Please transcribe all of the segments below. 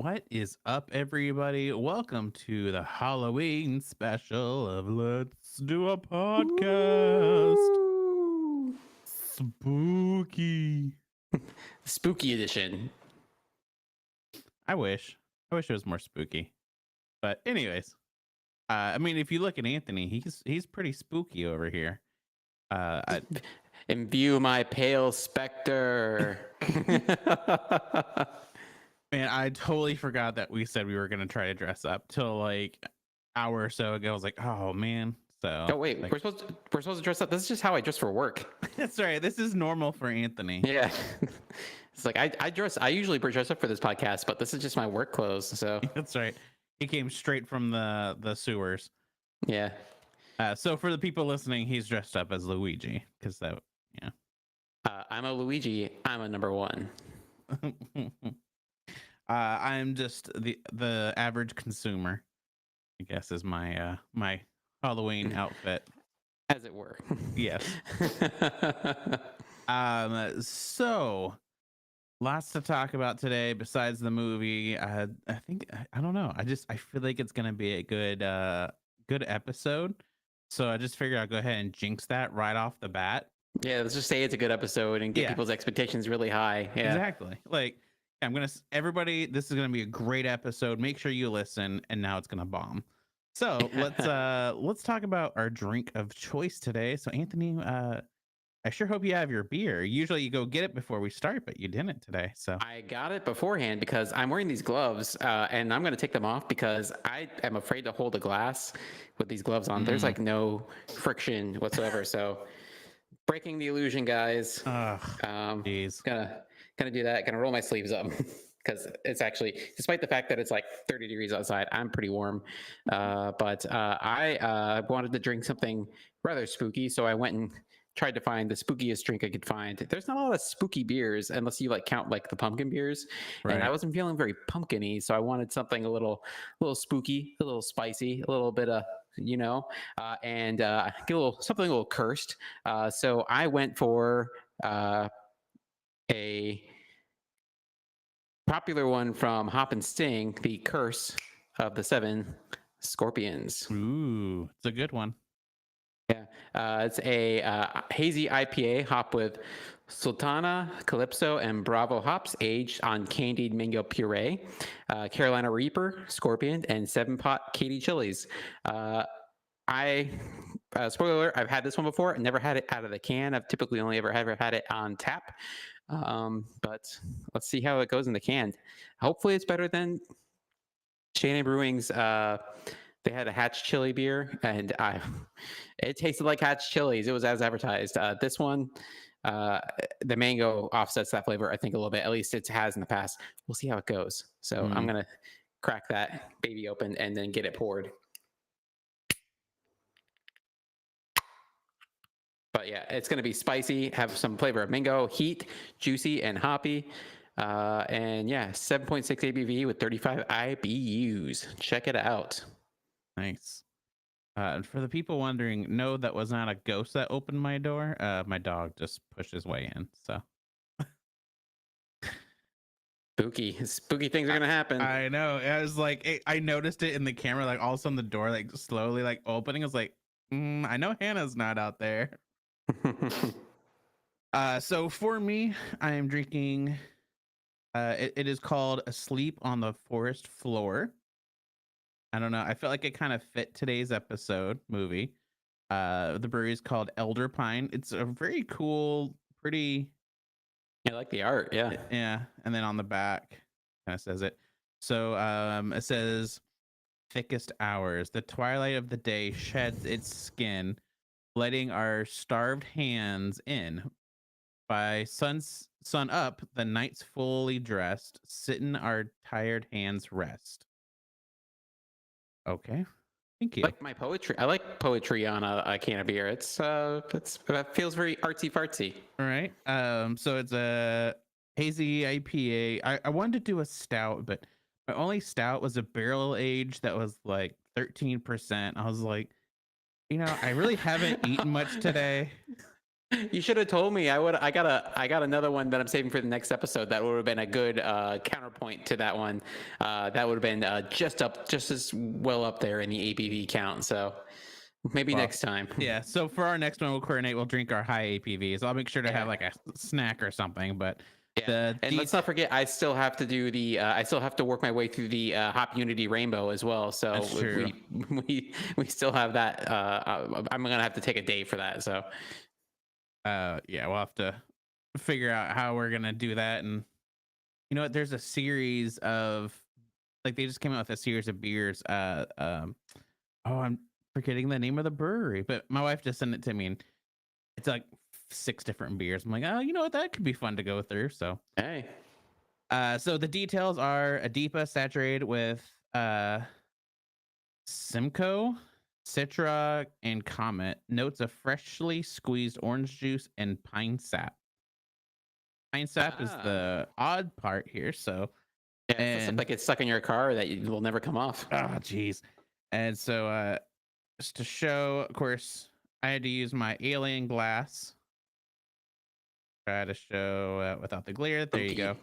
What is up, everybody? Welcome to the Halloween special of Let's Do a Podcast. Woo! Spooky. Spooky edition. I wish. I wish it was more spooky. But anyways, I mean, if you look at Anthony, he's pretty spooky over here. I, Imbue my pale specter. man, I totally forgot that we said we were gonna try to dress up till like an hour or so ago. I was like, oh man. So Oh wait, like, we're supposed to dress up. This is just how I dress for work. that's right. This is normal for Anthony. Yeah. It's like I usually dress up for this podcast, but this is just my work clothes. So That's right. He came straight from the sewers. yeah. So for the people listening, he's dressed up as Luigi because that, yeah. I'm a Luigi. I'm a number one. I'm just the average consumer, I guess, is my my Halloween outfit. As it were. Yes. So lots to talk about today besides the movie. I think I don't know. I feel like it's gonna be a good episode. So I just figured I'd go ahead and jinx that right off the bat. Yeah, let's just say it's a good episode and get Yeah. people's expectations really high. Yeah. Exactly. Like everybody, this is gonna be a great episode. Make sure you listen, and now it's gonna bomb. So let's talk about our drink of choice today. So Anthony, I sure hope you have your beer. Usually you go get it before we start, but you didn't today. So I got it beforehand because I'm wearing these gloves and I'm going to take them off because I am afraid to hold a glass with these gloves on. There's like no friction whatsoever. So breaking the illusion, guys. jeez. Gonna do that. Gonna roll my sleeves up because it's actually, despite the fact that it's like 30 degrees outside, I'm pretty warm. But I wanted to drink something rather spooky, so I went and tried to find the spookiest drink I could find. There's not a lot of spooky beers unless you like count like the pumpkin beers, and I Right. wasn't feeling very pumpkin-y, so I wanted something a little spooky, a little spicy, a little bit of and get a little something a little cursed. So I went for a popular one from Hop and Sting, the Curse of the Seven Scorpions. Ooh, it's a good one. Yeah, it's a hazy IPA hop with Sultana, Calypso, and Bravo hops aged on candied mango puree, Carolina Reaper, Scorpion, and 7-pot Katy chilies. I spoiler alert, I've had this one before. I never had it out of the can. I've typically only ever had it on tap. But let's see how it goes in the can. Hopefully, it's better than Shane Brewing's. They had a Hatch chili beer, and it tasted like Hatch chilies. It was as advertised. This one, the mango offsets that flavor, I think, a little bit. At least it has in the past. We'll see how it goes. So I'm gonna crack that baby open and then get it poured. But yeah, it's gonna be spicy, have some flavor of mango, heat, juicy, and hoppy. And yeah, 7.6 ABV with 35 IBUs. Check it out. Nice. For the people wondering, no, that was not a ghost that opened my door. My dog just pushed his way in. So Spooky things are gonna happen. I know. I was like, I noticed it in the camera, like all of a sudden the door like slowly like opening. I was like, I know Hannah's not out there. So for me, I am drinking. It is called Asleep on the Forest Floor. I don't know. I felt like it kind of fit today's movie. The brewery is called Elder Pine. It's a very cool, pretty. I like the art. Yeah. Yeah. And then on the back kind of says it. So it says thickest hours. The twilight of the day sheds its skin, letting our starved hands in. By sun up, the night's fully dressed, sitting our tired hands rest. Okay. Thank you. Like my poetry. I like poetry on a can of beer. That feels very artsy fartsy. All right. So it's a hazy IPA. I wanted to do a stout, but my only stout was a barrel age that was like 13%. I was like, I really haven't eaten much today. You should have told me. I got another one that I'm saving for the next episode. That would have been a good counterpoint to that one. That would have been just as well up there in the ABV count. So maybe Well, next time. yeah. So for our next one, we'll coordinate. We'll drink our high APVs. I'll make sure to have Yeah. like a snack or something. But Yeah, and let's not forget, I still have to do the. I still have to work my way through the Hop Unity Rainbow as well. So That's true. we still have that. I'm gonna have to take a day for that. So yeah, we'll have to figure out how we're gonna do that. And you know what? There's a series of like they just came out with a series of beers. Oh, I'm forgetting the name of the brewery, but my wife just sent it to me, and it's like 6 different beers. I'm like, oh, you know what? That could be fun to go through. So, hey, so the details are a Deepa saturated with Simcoe, Citra, and Comet. Notes of freshly squeezed orange juice and pine sap. Pine sap is the odd part here. So, yeah, it's stuff that gets stuck in your car that will never come off. oh, geez. And so, just to show, of course, I had to use my alien glass. Try to show without the glare. There you go.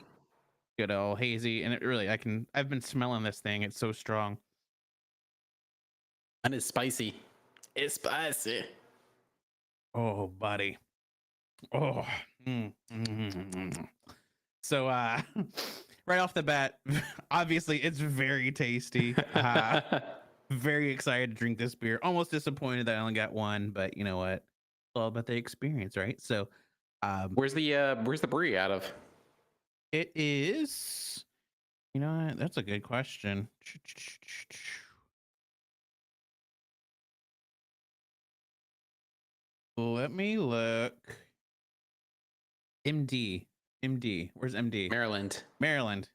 Good old hazy. And it really, I've been smelling this thing. It's so strong. And it's spicy. It's spicy. Oh, buddy. Oh. So, right off the bat, obviously, it's very tasty. Very excited to drink this beer. Almost disappointed that I only got one, but you know what? It's all about the experience, right? So, where's the brewery out of? it is. You know what? That's a good question. Let me look. MD. Where's MD? Maryland. Maryland.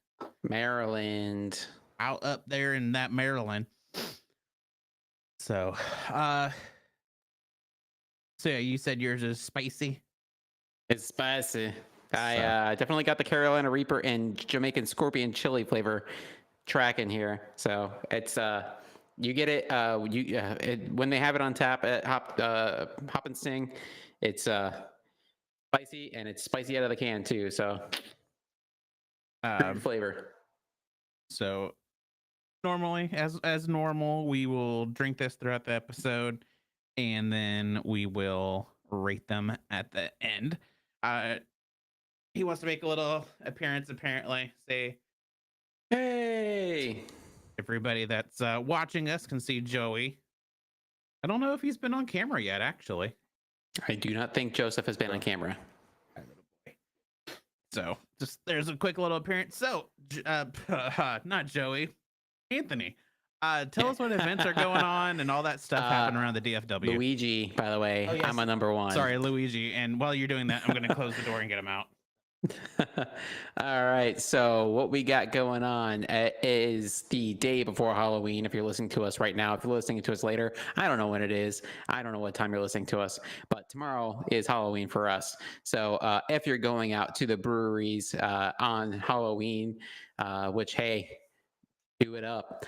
Out up there in that Maryland. So, yeah, you said yours is spicy. It's spicy. I definitely got the Carolina Reaper and Jamaican Scorpion chili flavor track in here. So it's you get it when they have it on tap at Hop and Sting. It's spicy, and it's spicy out of the can too. So flavor. So normally, as normal, we will drink this throughout the episode, and then we will rate them at the end. He wants to make a little appearance, apparently. Say, hey! Everybody that's watching us can see Joey. I don't know if he's been on camera yet, actually. I do not think Joseph has been on camera. So, just there's a quick little appearance. So, not Joey, Anthony. Tell us what events are going on and all that stuff happening around the DFW. Luigi, by the way, oh, yes. I'm a number one. Sorry, Luigi. And while you're doing that, I'm going to close the door and get him out. All right. So what we got going on is the day before Halloween. If you're listening to us right now, if you're listening to us later, I don't know when it is. I don't know what time you're listening to us, but tomorrow is Halloween for us. So if you're going out to the breweries on Halloween, which, hey, do it up.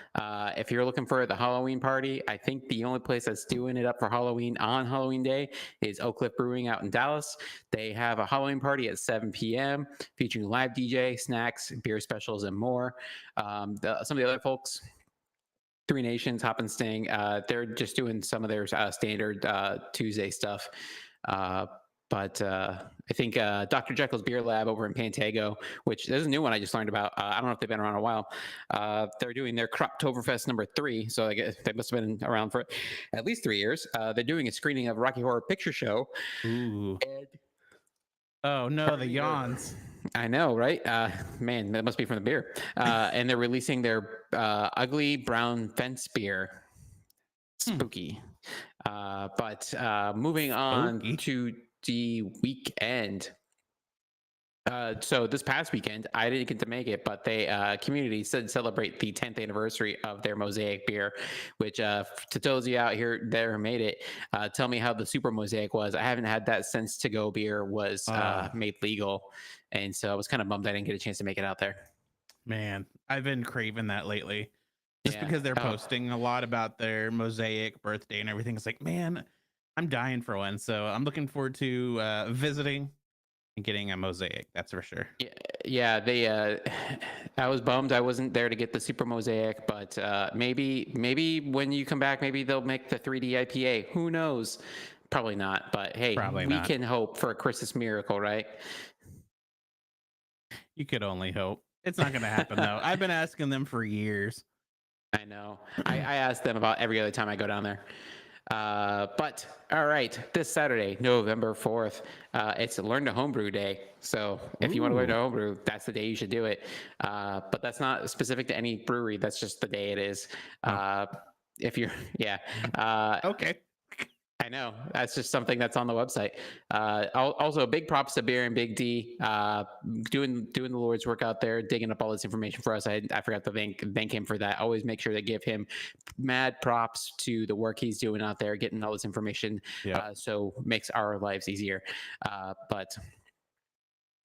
If you're looking for the Halloween party, I think the only place that's doing it up for Halloween on Halloween Day is Oak Cliff Brewing out in Dallas. They have a Halloween party at 7 p.m. featuring live DJ, snacks, beer specials, and more. Some of the other folks, Three Nations, Hop and Sting, they're just doing some of their standard Tuesday stuff. But I think Dr. Jekyll's Beer Lab over in Pantego, which there's a new one I just learned about. I don't know if they've been around a while. They're doing their Croptoberfest #3, so I guess they must have been around for at least 3 years. They're doing a screening of Rocky Horror Picture Show. Ooh. Oh no, the yawns. I know, right? Man, that must be from the beer. And they're releasing their Ugly Brown Fence beer. Spooky. But moving on to the weekend. So this past weekend, I didn't get to make it, but they community said celebrate the 10th anniversary of their Mosaic beer, which to those of you out here that who made it, tell me how the Super Mosaic was. I haven't had that since To Go beer was made legal, and so I was kind of bummed I didn't get a chance to make it out there. Man, I've been craving that lately, just because they're posting a lot about their Mosaic birthday and everything. It's like, man, I'm dying for one. So I'm looking forward to visiting and getting a mosaic. That's for sure. Yeah, yeah. They. I was bummed I wasn't there to get the Super Mosaic, but maybe when you come back, maybe they'll make the 3D IPA. Who knows? Probably not. But hey, Probably we not. can hope for a Christmas miracle, right? You could only hope. It's not going to happen though. I've been asking them for years. I know. I ask them about every other time I go down there. But all right, this Saturday, November 4th, it's Learn to Homebrew Day. So if you want to learn to homebrew, that's the day you should do it. But that's not specific to any brewery. That's just the day it is. If you're, yeah. Okay. I know that's just something that's on the website. Also, big props to Beer and Big D doing the Lord's work out there, digging up all this information for us. I forgot to thank him for that. Always make sure to give him mad props to the work he's doing out there, getting all this information. Yeah. So makes our lives easier. But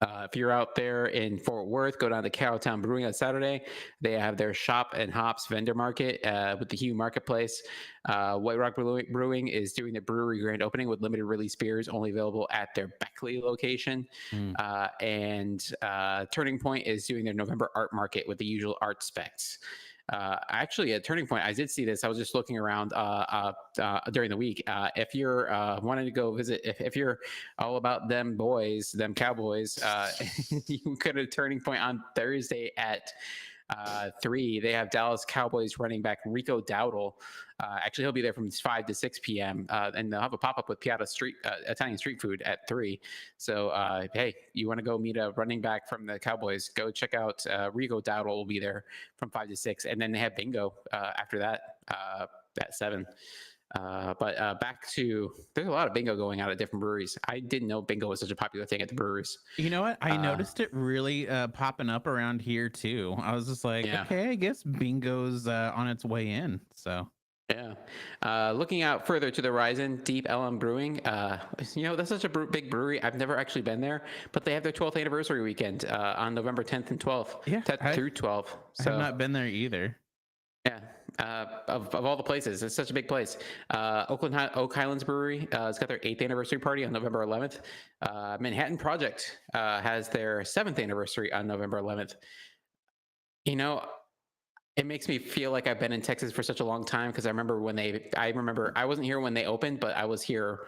if you're out there in Fort Worth, go down to Cowtown Brewing on Saturday. They have their shop and hops vendor market with the Hugh Marketplace. White Rock Brewing is doing the brewery grand opening with limited release beers only available at their Beckley location. And Turning Point is doing their November art market with the usual art specs. Actually, at Turning Point, I did see this. I was just looking around during the week. If you're wanting to go visit, if you're all about them boys, them Cowboys, you could go to Turning Point on Thursday at 3. They have Dallas Cowboys running back Rico Dowdle. Actually, he'll be there from 5 to 6 p.m. And they'll have a pop-up with Piata Street Italian street food at 3. So, hey, you want to go meet a running back from the Cowboys, go check out Rico Dowdle will be there from 5 to 6. And then they have bingo after that at 7. But back to, there's a lot of bingo going out at different breweries. I didn't know bingo was such a popular thing at the breweries. You know what? I noticed it really popping up around here too. I was just like, okay, I guess bingo's on its way in. So yeah. Looking out further to the horizon, Deep Ellum Brewing. That's such a big brewery. I've never actually been there, but they have their 12th anniversary weekend on November 10th and 12th. Yeah, 10th through 12th. So I have not been there either. Yeah. Of all the places, it's such a big place. Oak Highlands Brewery has got their 8th anniversary party on November 11th. Manhattan Project has their 7th anniversary on November 11th. It makes me feel like I've been in Texas for such a long time because I remember I wasn't here when they opened, but I was here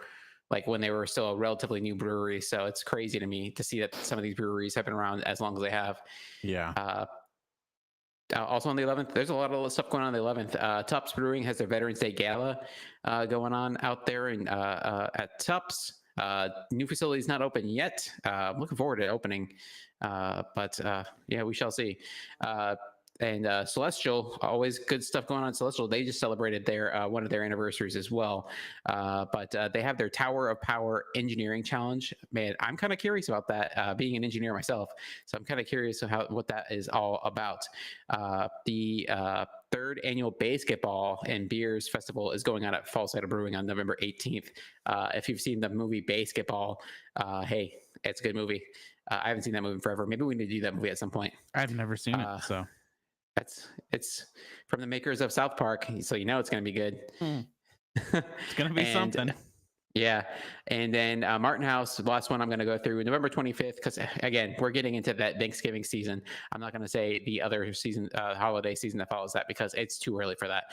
like when they were still a relatively new brewery. So it's crazy to me to see that some of these breweries have been around as long as they have. Yeah. Also on the 11th, there's a lot of stuff going on the 11th. Tups Brewing has their Veterans Day Gala going on out there at Tups. New facility is not open yet. I'm looking forward to opening, but we shall see. And Celestial, always good stuff going on. Celestial, they just celebrated their one of their anniversaries as well. But they have their Tower of Power Engineering Challenge. Man, I'm kind of curious about that, being an engineer myself. So I'm kind of curious what that is all about. The 3rd annual Basketball and Beers Festival is going on at Fall Cider Brewing on November 18th. If you've seen the movie Basketball, hey, it's a good movie. I haven't seen that movie in forever. Maybe we need to do that movie at some point. I've never seen it, so. It's from the makers of South Park, so it's going to be good. It's going to be something. Yeah. And then Martin House, the last one I'm going to go through, November 25th, because again, we're getting into that Thanksgiving season. I'm not going to say the other season, holiday season that follows that, because it's too early for that.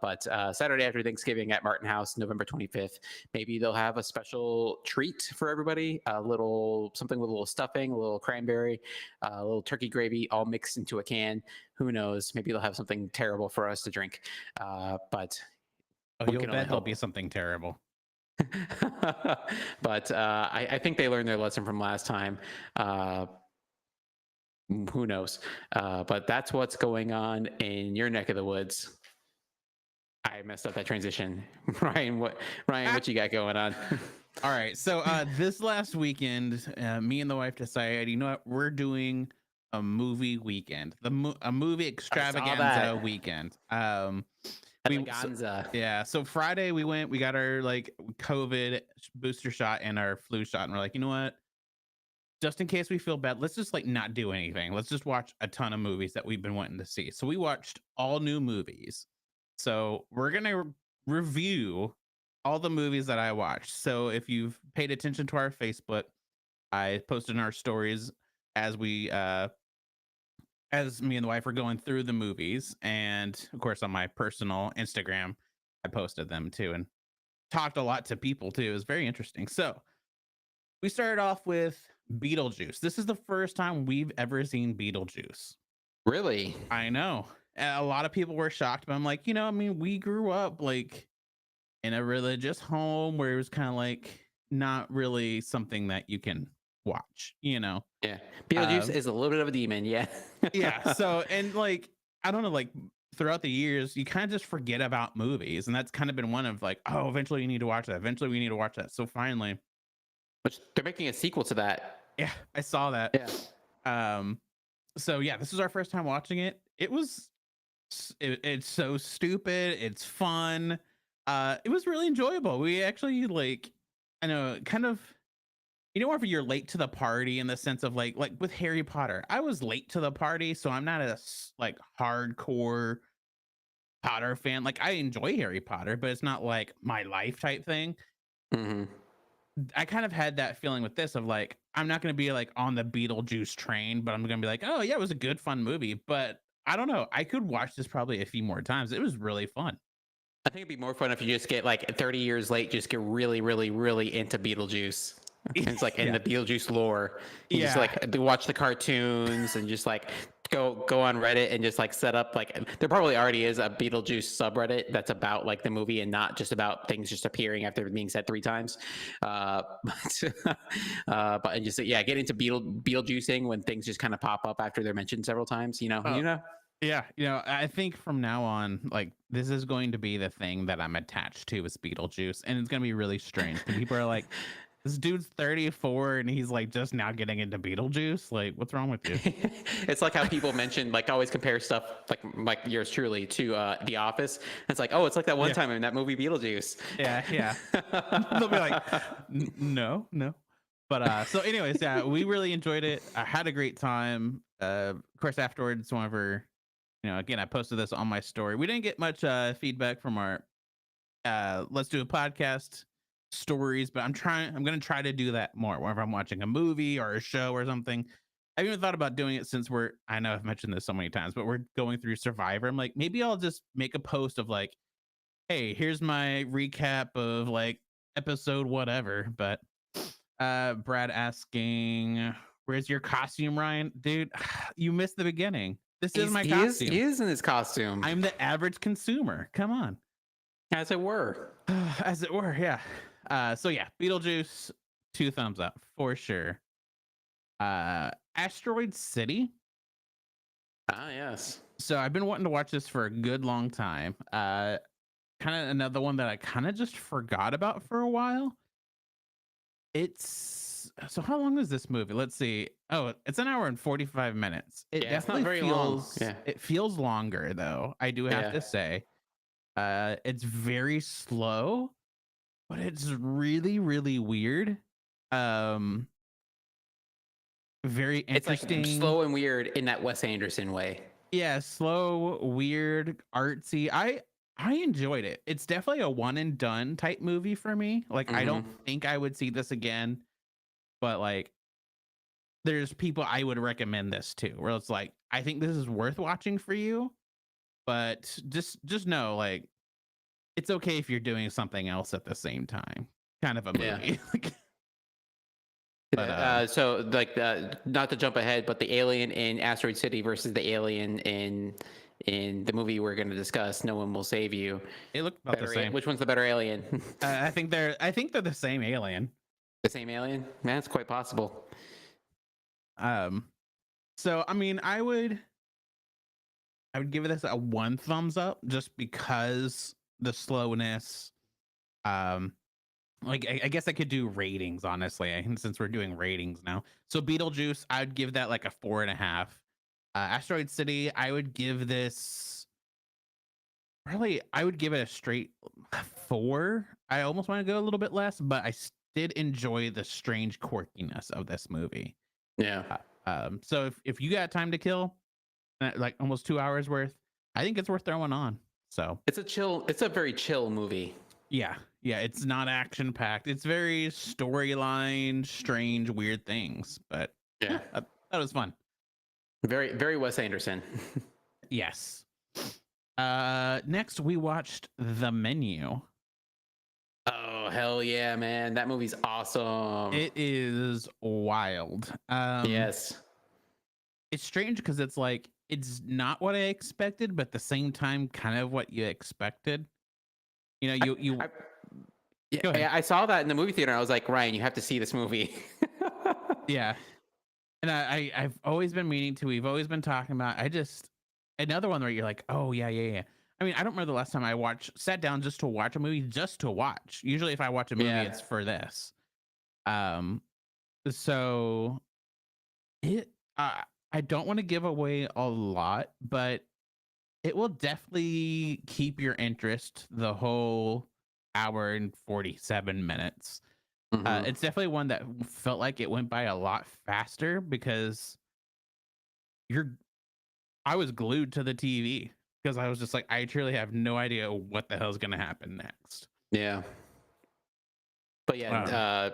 But Saturday after Thanksgiving at Martin House, November 25th, maybe they'll have a special treat for everybody, something with a little stuffing, a little cranberry, a little turkey gravy, all mixed into a can. Who knows? Maybe they'll have something terrible for us to drink. But you'll bet it'll be something terrible. But I think they learned their lesson from last time. Who knows? But that's what's going on in your neck of the woods. I messed up that transition. Ryan, what you got going on? All right. So this last weekend, me and the wife decided, you know what? We're doing a movie weekend. A movie extravaganza weekend. So Friday we got our COVID booster shot and our flu shot, and we're like, you know what, just in case we feel bad, let's just not do anything. Let's just watch a ton of movies that we've been wanting to see. So we watched all new movies. So we're gonna review all the movies that I watched. So if you've paid attention to our Facebook, I posted in our stories as we as me and the wife were going through the movies, and of course on my personal Instagram, I posted them too and talked a lot to people too. It was very interesting. So we started off with Beetlejuice. This is the first time we've ever seen Beetlejuice. Really? I know. A lot of people were shocked, but I'm like, I mean, we grew up like in a religious home where it was kind of like not really something that you can watch, Yeah. Beetlejuice is a little bit of a demon. Yeah. Yeah. So, and like, I don't know, like throughout the years, you kind of just forget about movies. And that's kind of been one of like, oh, eventually you need to watch that. Eventually we need to watch that. So finally, Which they're making a sequel to that. yeah, I saw that. Yeah. So yeah, this is our first time watching it. It's so stupid. It's fun. It was really enjoyable. We actually like, I know, kind of, whenever you're late to the party in the sense of like with Harry Potter, I was late to the party, so I'm not a like hardcore Potter fan. Like I enjoy Harry Potter, but it's not like my life type thing. Hmm. I kind of had that feeling with this of like I'm not going to be like on the Beetlejuice train, but I'm going to be like, oh yeah, it was a good fun movie. But I don't know. I could watch this probably a few more times. It was really fun. I think it'd be more fun if you just get like 30 years late, just get really, really, really into Beetlejuice. It's like in Yeah. the Beetlejuice lore. You just Yeah. like watch the cartoons and just like go on Reddit and just like set up like there probably already is a Beetlejuice subreddit that's about like the movie and not just about things just appearing after being said 3 times. But and just yeah, get into Beetlejuicing when things just kind of pop up after they're mentioned several times. Oh, yeah. I think from now on, like this is going to be the thing that I'm attached to is Beetlejuice, and it's going to be really strange. And people are like, this dude's 34 and he's like just now getting into Beetlejuice. Like, what's wrong with you? It's like how people mention like always compare stuff like yours truly to The Office. It's like, oh, it's like that one Yeah. time in that movie Beetlejuice. Yeah. They'll be like, no. But so anyways, yeah, we really enjoyed it. I had a great time. Of course, afterwards, whenever, again, I posted this on my story. We didn't get much feedback from our let's do a podcast stories, but I'm gonna try to do that more whenever I'm watching a movie or a show or something. I've even thought about doing it since I know I've mentioned this so many times, but we're going through Survivor. I'm like, maybe I'll just make a post of like, hey, here's my recap of like episode whatever. But Brad asking, where's your costume, Ryan? Dude, you missed the beginning. This is my costume. He is in his costume. I'm the average consumer. Come on. As it were. As it were, yeah. So yeah, Beetlejuice, 2 thumbs up for sure. Asteroid City. Ah, yes. So I've been wanting to watch this for a good long time. Kind of another one that I kind of just forgot about for a while. So how long is this movie? Let's see. Oh, it's an hour and 45 minutes. It Yeah, it's not definitely very long. feels Yeah. it feels longer though. I do have Yeah. to say. It's very slow, but it's really, really weird. Very It's like interesting. slow and weird in that Wes Anderson way. Yeah, slow, weird, artsy. I enjoyed it. It's definitely a one and done type movie for me. Like I don't think I would see this again, but like there's people I would recommend this to where it's like I think this is worth watching for you, but just know like it's okay if you're doing something else at the same time. Kind of a movie. Yeah. But, so like not to jump ahead, but the alien in Asteroid City versus the alien in the movie we're going to discuss, No One Will Save You. it looked about the same. Which one's the better alien? I think they're the same alien. The same alien? Man, it's quite possible. So I mean, I would give this a 1 thumbs up just because the slowness. Like I guess I could do ratings honestly, since we're doing ratings now. So Beetlejuice, I'd give that like a 4.5. Asteroid City, I would give this I would give it a straight 4. I almost want to go a little bit less, but I did enjoy the strange quirkiness of this movie. Yeah. So if you got time to kill, like almost 2 hours worth, I think it's worth throwing on. So it's a very chill movie. Yeah, yeah, it's not action packed. It's very storyline, strange, weird things. But yeah, Yeah. that was fun. Very, very Wes Anderson. Yes. Next we watched The Menu. Oh, hell yeah, man. That movie's awesome. It is wild. Yes. It's strange because it's like it's not what I expected, but at the same time, kind of what you expected. You know, you I, yeah, go ahead. I saw that in the movie theater. And I was like, Ryan, you have to see this movie. Yeah, and I've always been meaning to. We've always been talking about. I just another one where you're like, oh yeah, yeah, yeah. I mean, I don't remember the last time I sat down just to watch a movie, just to watch. Usually, if I watch a movie, Yeah. it's for this. Um, so it. I don't want to give away a lot, but it will definitely keep your interest the whole hour and 47 minutes. Mhm. It's definitely one that felt like it went by a lot faster because you're I was glued to the TV because I was just like, I truly have no idea what the hell's gonna happen next. Yeah. But Um,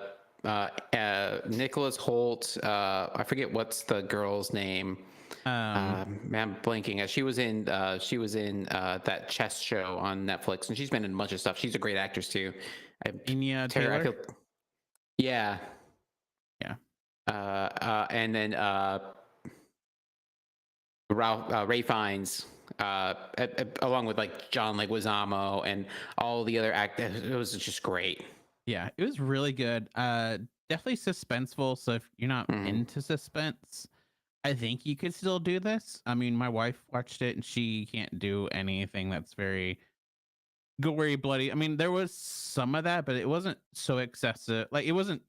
yeah, Nicholas Holt. I forget what's the girl's name. um, Man, I'm blanking. She was in that chess show on Netflix, and she's been in a bunch of stuff. She's a great actress too. I, Anya Tara, I Taylor. feel, yeah. Yeah. And then Ralph Ray Fiennes, along with like John Leguizamo and all the other actors. It was just great. Yeah, it was really good. Definitely suspenseful. So if you're not Mhm. into suspense, I think you could still do this. I mean, my wife watched it and she can't do anything that's very gory, bloody. I mean, there was some of that, but it wasn't so excessive. Like it wasn't.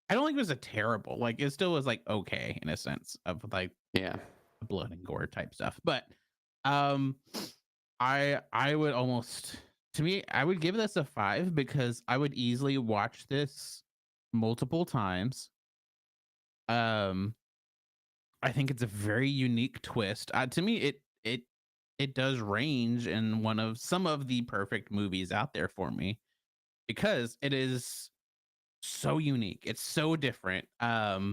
I don't think it was a terrible. Like it still was like okay in a sense of like Yeah. blood and gore type stuff. But um, I would almost to me I would give this a 5 because I would easily watch this multiple times. Um, I think it's a very unique twist. To me, it does range in one of some of the perfect movies out there for me because it is so unique. It's so different. I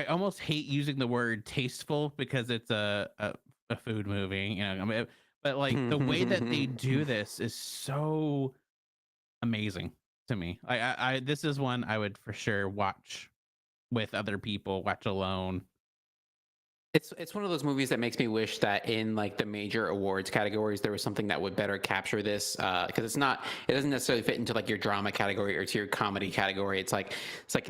almost hate using the word tasteful because it's a food movie, you know. I mean, but like the way that they do this is so amazing to me. I this is one I would for sure watch with other people, watch alone. It's one of those movies that makes me wish that in like the major awards categories there was something that would better capture this, because it doesn't necessarily fit into like your drama category or to your comedy category. It's like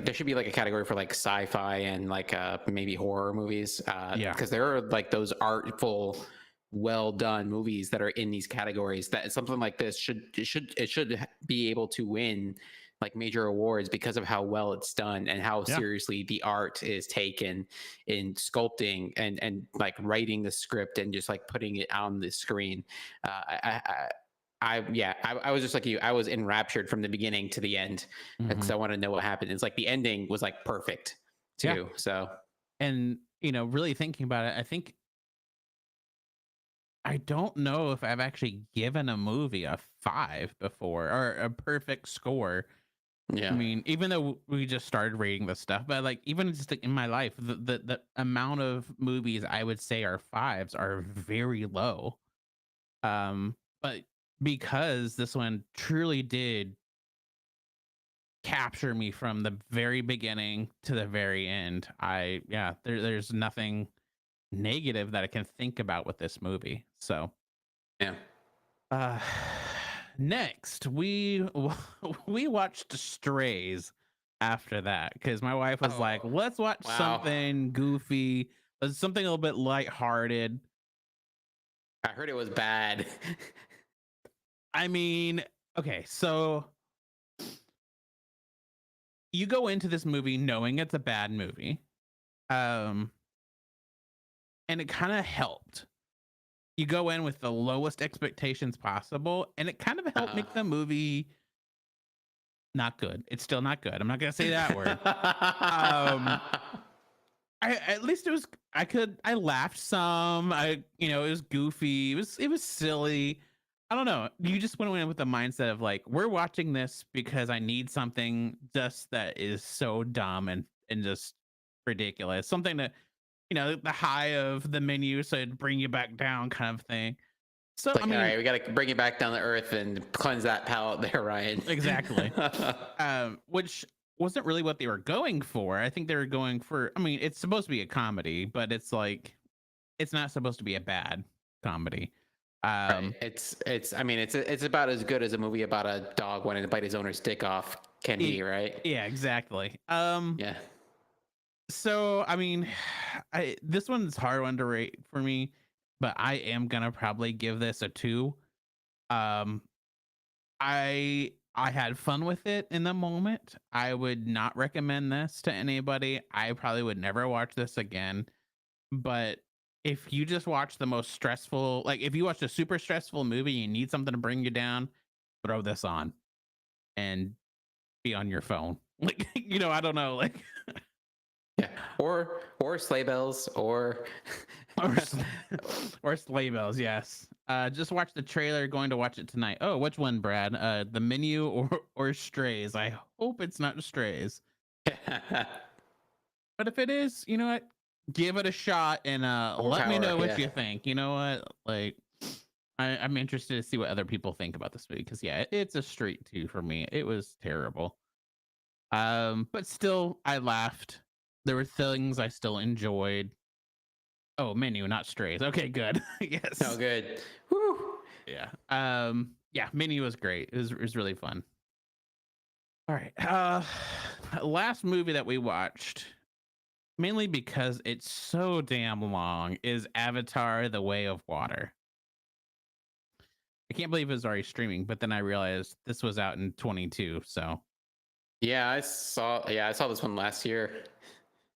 there should be like a category for like sci-fi and like maybe horror movies, Yeah, because there are like those artful, well done movies that are in these categories that something like this should be able to win like major awards because of how well it's done and how yeah, seriously the art is taken in sculpting and like writing the script and just like putting it on the screen. I was just like you. I was enraptured from the beginning to the end because hmm I want to know what happened. It's like the ending was like perfect yeah. too. So And you know, really thinking about it, I think I don't know if I've actually given a movie a 5 before or a perfect score. I yeah, mean, even though we just started rating this stuff, but like even just like, in my life, the amount of movies I would say are 5s are very low. But because this one truly did capture me from the very beginning to the very end, there's nothing negative that I can think about with this movie. So yeah. uh next we watched Strays after that because my wife was like, Oh let's watch wow! something goofy, something a little bit lighthearted. I heard it was bad. I mean, okay, so you go into this movie knowing it's a bad movie. Um, and it kind of helped. You go in with the lowest expectations possible, and it kind of helped uh-huh. make the movie not good. It's still not good. I'm not gonna say that word. Um, I at least it was I laughed some. It was goofy. It was silly. I don't know. You just went in with the mindset of like, we're watching this because I need something just that is so dumb and just ridiculous. Something that, the high of the menu, so it'd bring you back down kind of thing. So I Like, all mean, right, we got to bring it back down to earth and cleanse that palate there, Ryan. exactly. Which wasn't really what they were going for. I think they were going for, I mean, it's supposed to be a comedy, but it's like it's not supposed to be a bad comedy. Right. Um I mean, it's about as good as a movie about a dog wanting to bite his owner's dick off can e- be, right? yeah, exactly. Yeah. So I mean, this one's hard one to rate for me, but I am gonna probably give this a 2. Um I had fun with it in the moment. I would not recommend this to anybody. I probably would never watch this again. But if you just watch the most stressful, like if you watch a super stressful movie, you need something to bring you down, throw this on and be on your phone. Like, I don't know, like Yeah. Or sleigh bells or or or sleigh bells, yes. Just watch the trailer, going to watch it tonight. Oh, which one, Brad? The Menu or Strays? I hope it's not Strays. But if it is, you know what? Give it a shot and let me Power. know what Yeah. you think. You know what? Like I'm interested to see what other people think about this movie because yeah, it's a straight 2 for me. It was terrible. But still I laughed. There were things I still enjoyed. Oh, Menu, not Strays. Okay, good. Oh, Yes. good. Woo. Yeah. Yeah, Menu was great. It was really fun. All right. Last movie that we watched, mainly because it's so damn long, is Avatar: The Way of Water. I can't believe it was already streaming, but then I realized this was out in 22. So Yeah, I saw this one last year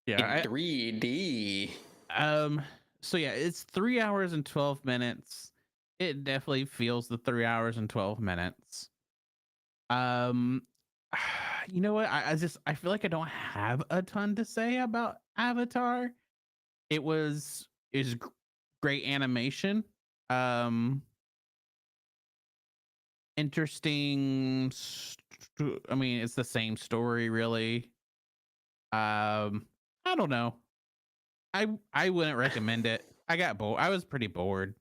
in yeah, 3D. um, so yeah, it's 3 hours and 12 minutes. It definitely feels the 3 hours and 12 minutes. Um, you know what? I feel like I don't have a ton to say about Avatar. It was is great animation. Um, interesting. I mean, it's the same story, really. I don't know. I wouldn't recommend it. I got bored. I was pretty bored.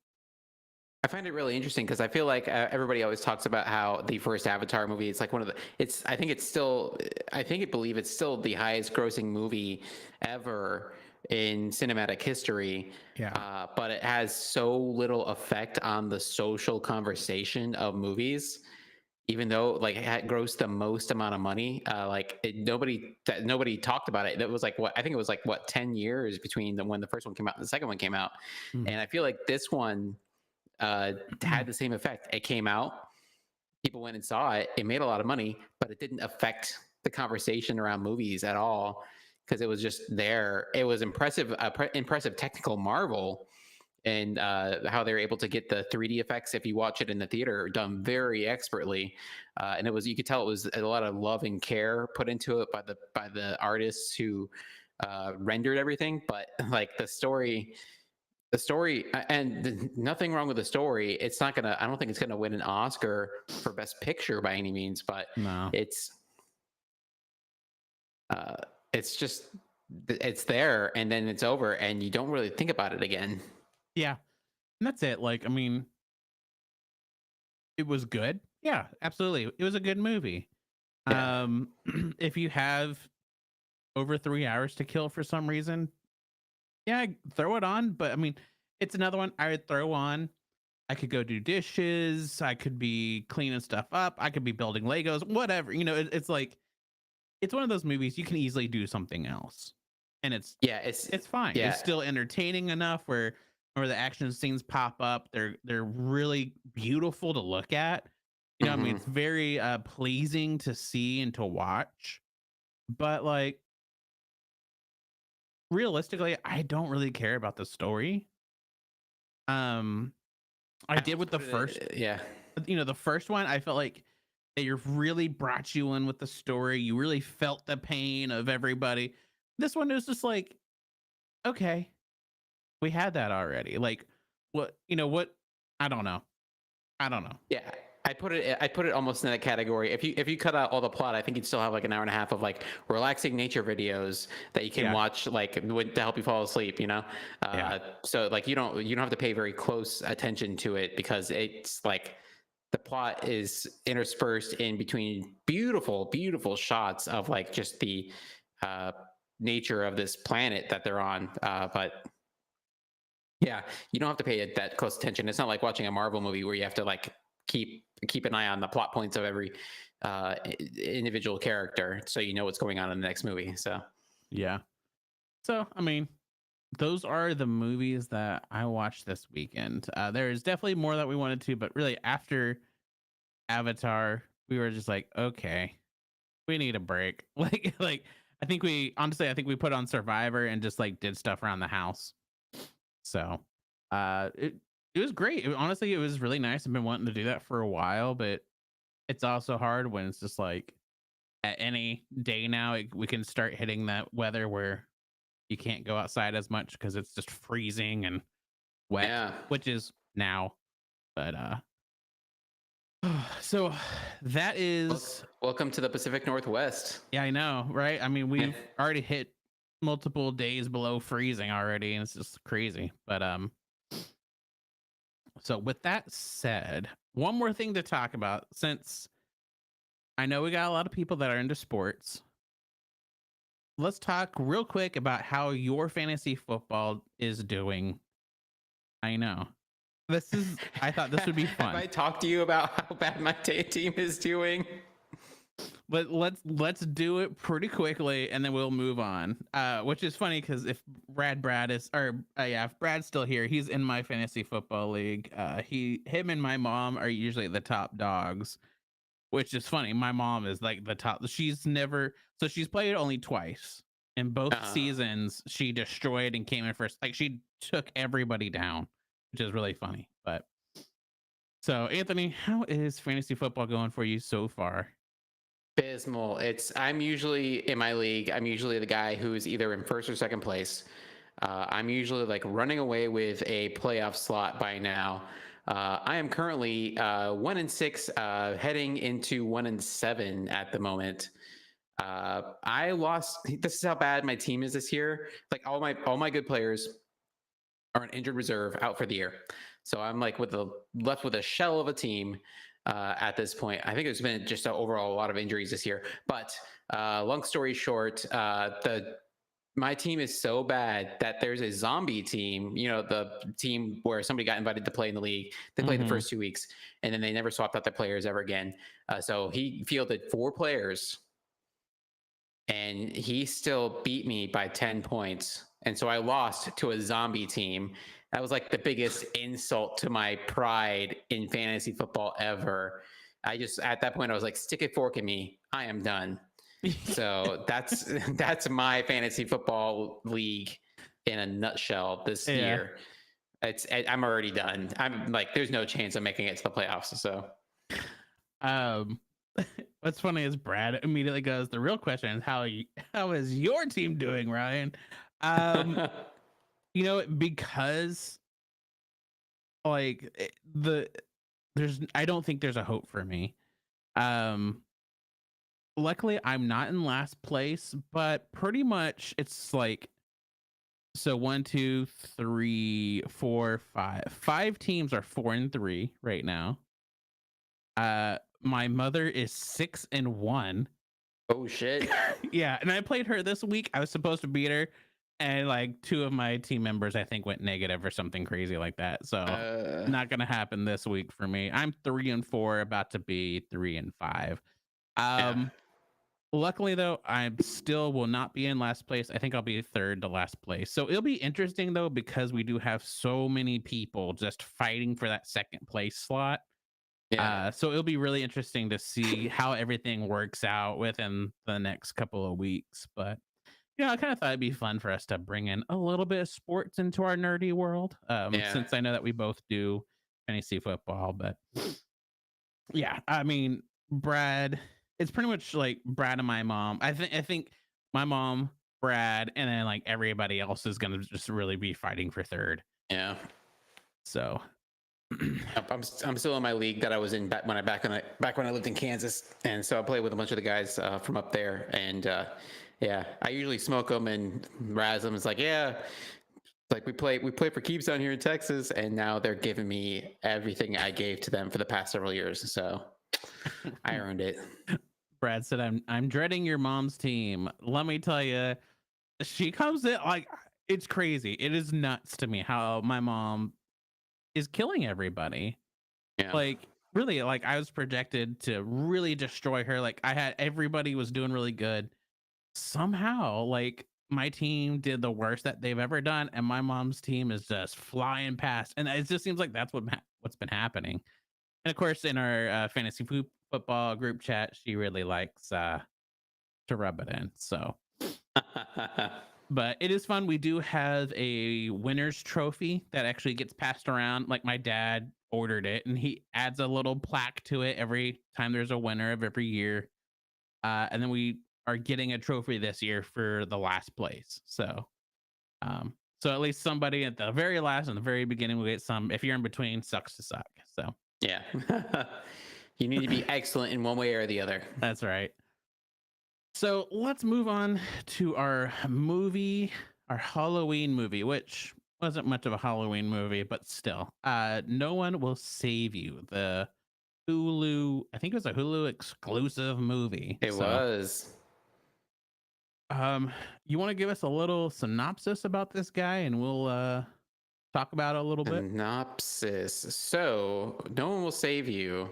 I find it really interesting because I feel like everybody always talks about how the first Avatar movie. It's like one of the. It's. I think it's still. I think it believe it's still the highest grossing movie ever in cinematic history. Yeah. But it has so little effect on the social conversation of movies. Even though like it had grossed the most amount of money, nobody talked about it. That was like what I think it was like what 10 years between when the first one came out and the second one came out, Mm. and I feel like this one had the same effect. It came out, people went and saw it. It made a lot of money, but it didn't affect the conversation around movies at all because it was just there. It was impressive, impressive technical marvel, and how they were able to get the 3D effects if you watch it in the theater done very expertly. And it was you could tell it was a lot of love and care put into it by the artists who rendered everything. But like the story and nothing wrong with the story. It's not gonna. I don't think it's gonna win an Oscar for Best Picture by any means, but No. it's uh, it's just it's there and then it's over and you don't really think about it again. Yeah. And that's it. Like, I mean, it was good. Yeah, absolutely. It was a good movie. Yeah. Um, if you have over 3 hours to kill for some reason, yeah, throw it on. But I mean, it's another one I would throw on. I could go do dishes. I could be cleaning stuff up. I could be building Legos, whatever. It's like it's one of those movies you can easily do something else, and it's Yeah. It's it's fine. yeah. It's still entertaining enough where the action scenes pop up. They're really beautiful to look at. I mean, Mhm. it's very pleasing to see and to watch. But like realistically, I don't really care about the story. Um, I I did almost with the put first, it. Yeah. the first one. I felt like they really brought you in with the story. You really felt the pain of everybody. This one is just like, okay, we had that already. Like, what? I don't know. I don't know. Yeah, I put it almost in that category. If you cut out all the plot, I think you'd still have like an hour and a half of like relaxing nature videos that you can Yeah, watch to help you fall asleep. yeah, So like you don't have to pay very close attention to it because it's like the plot is interspersed in between beautiful, beautiful shots of like just the uh, nature of this planet that they're on. But yeah, you don't have to pay it that close attention. It's not like watching a Marvel movie where you have to like keep an eye on the plot points of every individual character so you know what's going on in the next movie. So yeah. So I mean, those are the movies that I watched this weekend. There is definitely more that we wanted to, but really after Avatar, we were just like, okay, we need a break. Like I think we put on Survivor and just like did stuff around the house. So, it was great. Honestly, it was really nice. I've been wanting to do that for a while, but it's also hard when it's just like at any day now we can start hitting that weather where you can't go outside as much because it's just freezing and wet, yeah, which is now. But so that is welcome to the Pacific Northwest. yeah, I know, right? I mean, Yeah. we've already hit multiple days below freezing already, and it's just crazy. But so with that said, one more thing to talk about since I know we got a lot of people that are into sports. Let's talk real quick about how your fantasy football is doing. I know. I thought this would be Have fun. I talked to you about how bad my team is doing? But let's do it pretty quickly and then we'll move on. Which is funny because if Brad is or yeah, if Brad's still here, he's in my fantasy football league. Him and my mom are usually the top dogs, which is funny. My mom is like the top. She's played only twice. In both Uh, seasons, she destroyed and came in first. Like she took everybody down, which is really funny. But so Anthony, how is fantasy football going for you so far? Abysmal. I'm usually in my league. I'm usually the guy who is either in first or second place. I'm usually like running away with a playoff slot by now. I am currently 1-6, heading into 1-7 at the moment. I lost. This is how bad my team is this year. Like all my good players are an injured reserve out for the year. So I'm like left with a shell of a team at this point. I think there's been just overall a lot of injuries this year. But long story short, my team is so bad that there's a zombie team. The team where somebody got invited to play in the league. They played the Mm-hmm. first 2 weeks, and then they never swapped out their players ever again. So he fielded 4 players, and he still beat me by 10 points. And so I lost to a zombie team. That was like the biggest insult to my pride in fantasy football ever. At that point, I was like, stick a fork in me. I am done. So that's my fantasy football league in a nutshell this Yeah. year. I'm already done. I'm like, there's no chance of making it to the playoffs. So Um, what's funny is Brad immediately goes, "The real question is how is your team doing, Ryan?" Um, because like I don't think there's a hope for me. Um, luckily I'm not in last place, but pretty much it's like so one, two, three, four, five. Five teams are 4-3 right now. My mother is 6-1. oh shit. Yeah, and I played her this week. I was supposed to beat her, and like two of my team members, I think, went negative or something crazy like that. So not gonna happen this week for me. I'm 3-4, about to be 3-5. Yeah. Luckily though, I still will not be in last place. I think I'll be third to last place. So it'll be interesting though because we do have so many people just fighting for that second place slot. Yeah. So it'll be really interesting to see how everything works out within the next couple of weeks. But I kind of thought it'd be fun for us to bring in a little bit of sports into our nerdy world. Yeah. Since I know that we both do fantasy football, but yeah, I mean, Brad, it's pretty much like Brad and my mom. I think my mom, Brad, and then like everybody else is gonna just really be fighting for third. Yeah. So Yep, I'm still in my league that I was in back when I lived in Kansas, and so I play with a bunch of the guys from up there, and yeah, I usually smoke them and razz them. It's like, yeah, like we play for keeps down here in Texas, and now they're giving me everything I gave to them for the past several years, so I earned it. Brad said, I'm dreading your mom's team. Let me tell you, she comes in like it's crazy. It is nuts to me how my mom is killing everybody. Yeah, Like really, like I was projected to really destroy her. Like I had everybody was doing really good. Somehow, like my team did the worst that they've ever done, and my mom's team is just flying past. And it just seems like that's what's been happening. And of course, in our fantasy football group chat, she really likes to rub it in. So, but it is fun. We do have a winner's trophy that actually gets passed around. Like my dad ordered it, and he adds a little plaque to it every time there's a winner of every year. And then we are getting a trophy this year for the last place. So at least somebody at the very last and the very beginning will get some. If you're in between, sucks to suck. So yeah. You need to be excellent in one way or the other. that's right. So let's move on to our movie, our Halloween movie, which wasn't much of a Halloween movie, but still. No One Will Save You, the Hulu, I think it was a Hulu exclusive movie. It So, was. you want to give us a little synopsis about this guy and we'll talk about it a little bit? Synopsis. So, No One Will Save You.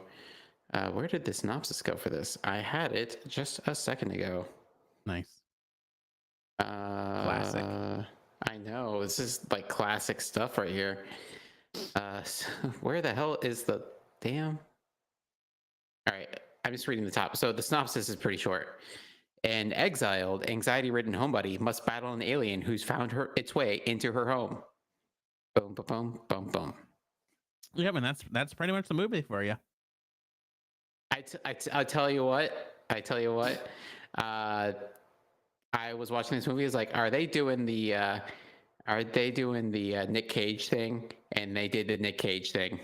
Where did the synopsis go for this? I had it just a second ago. Nice. Classic. I know. This is like classic stuff right here. Where the hell is the damn? All right. I'm just reading the top. So the synopsis is pretty short. An exiled, anxiety-ridden homebody must battle an alien who's found its way into her home. Boom, boom, boom, boom, boom. Yeah, man, that's pretty much the movie for you. I tell you what. I tell you what. I was watching this movie. It's like, are they doing the Nick Cage thing? And they did the Nick Cage thing.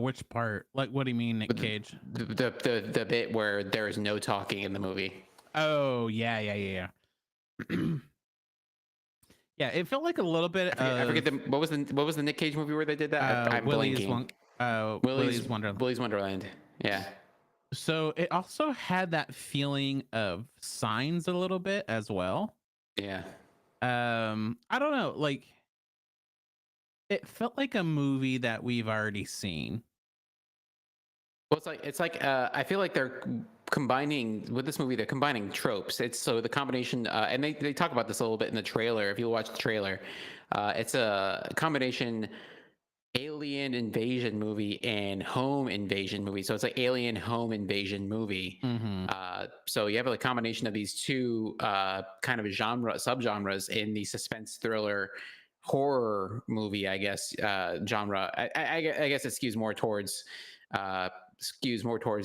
Which part? Like, what do you mean, Nick Cage? The bit where there is no talking in the movie. Oh yeah. Yeah, it felt like a little bit. I forget what was the Nick Cage movie where they did that? I'm blanking. Willy's Wonderland. Willy's Wonderland. Yeah. So it also had that feeling of Signs a little bit as well. Yeah. I don't know, like it felt like a movie that we've already seen. Well, it's like I feel like they're combining with this movie. They're combining tropes. It's so the combination, and they talk about this a little bit in the trailer. If you watch the trailer, it's a combination alien invasion movie and home invasion movie. So it's like alien home invasion movie. Mm-hmm. So you have a combination of these two kind of subgenres in the suspense thriller horror movie, I guess, genre. I guess it skews more towards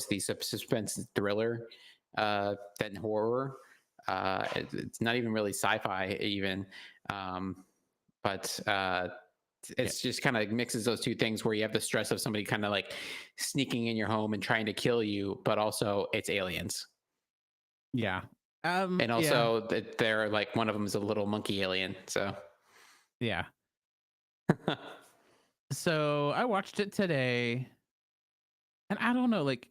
the suspense thriller than horror. It's not even really sci-fi even, but it's just kind of mixes those two things where you have the stress of somebody kind of like sneaking in your home and trying to kill you, but also it's aliens. Yeah. And also they're like, one of them is a little monkey alien. So yeah. So I watched it today and I don't know, like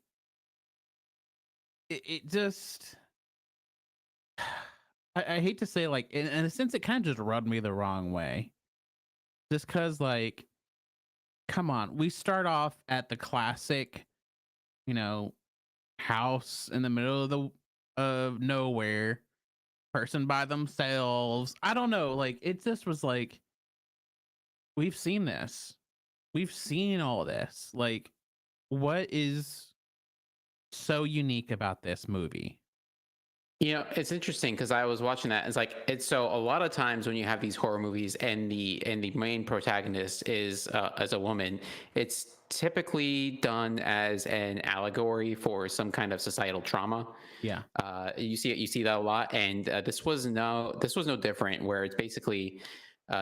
it just I hate to say, like in a sense it kind of just rubbed me the wrong way. Just because, like, come on, we start off at the classic, house in the middle of nowhere, person by themselves. I don't know, like it just was like we've seen this, we've seen all this. Like, what is so unique about this movie? It's interesting because I was watching that. It's so a lot of times when you have these horror movies and the main protagonist is as a woman, it's typically done as an allegory for some kind of societal trauma. Yeah. You see that a lot, and this was no different. Where it's basically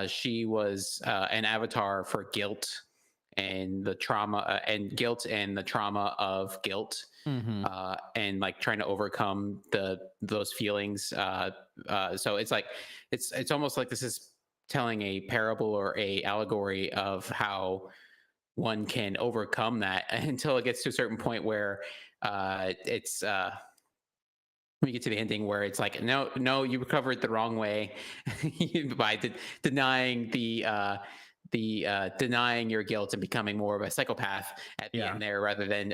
she was an avatar for guilt and the trauma and guilt and the trauma of guilt, Hmm. and like trying to overcome those feelings. So it's like it's almost like this is telling a parable or a allegory of how one can overcome that until it gets to a certain point where it's we get to the ending where it's like, no, no, you recovered the wrong way by denying denying your guilt and becoming more of a psychopath at the Yeah. end there, rather than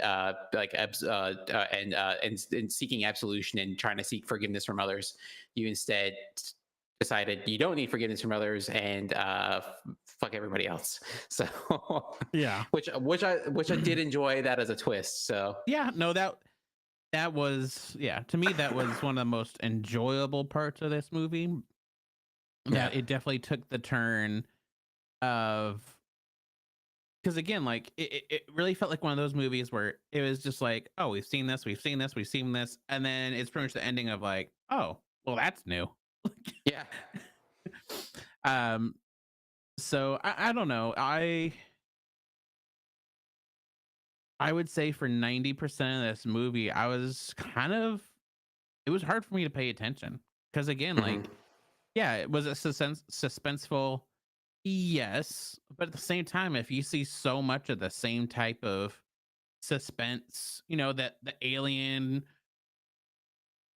and seeking absolution and trying to seek forgiveness from others. You instead decided you don't need forgiveness from others and fuck everybody else. So, Yeah. which I did enjoy that as a twist. So Yeah. No, that was, yeah, to me that was one of the most enjoyable parts of this movie. yeah, That it definitely took the turn of, because again, like it really felt like one of those movies where it was just like, oh, we've seen this, we've seen this, we've seen this, and then it's pretty much the ending of like, oh, well, that's new. yeah. um so I don't know, I would say for 90% of this movie, I was kind of, it was hard for me to pay attention, because again, Mhm. like, yeah, it was a suspenseful, yes, but at the same time, if you see so much of the same type of suspense, that the alien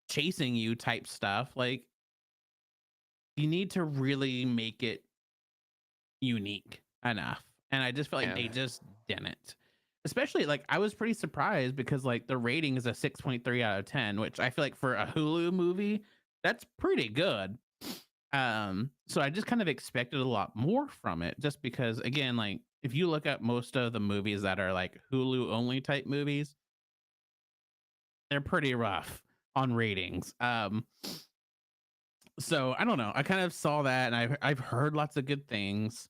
chasing you type stuff, like, you need to really make it unique enough. And I just feel like Yeah. they just didn't. Especially, like, I was pretty surprised because like the rating is a 6.3 out of 10, which I feel like for a Hulu movie, that's pretty good. So I just kind of expected a lot more from it, just because again, like, if you look at most of the movies that are like Hulu only type movies, they're pretty rough on ratings. So I don't know. I kind of saw that, and I've heard lots of good things.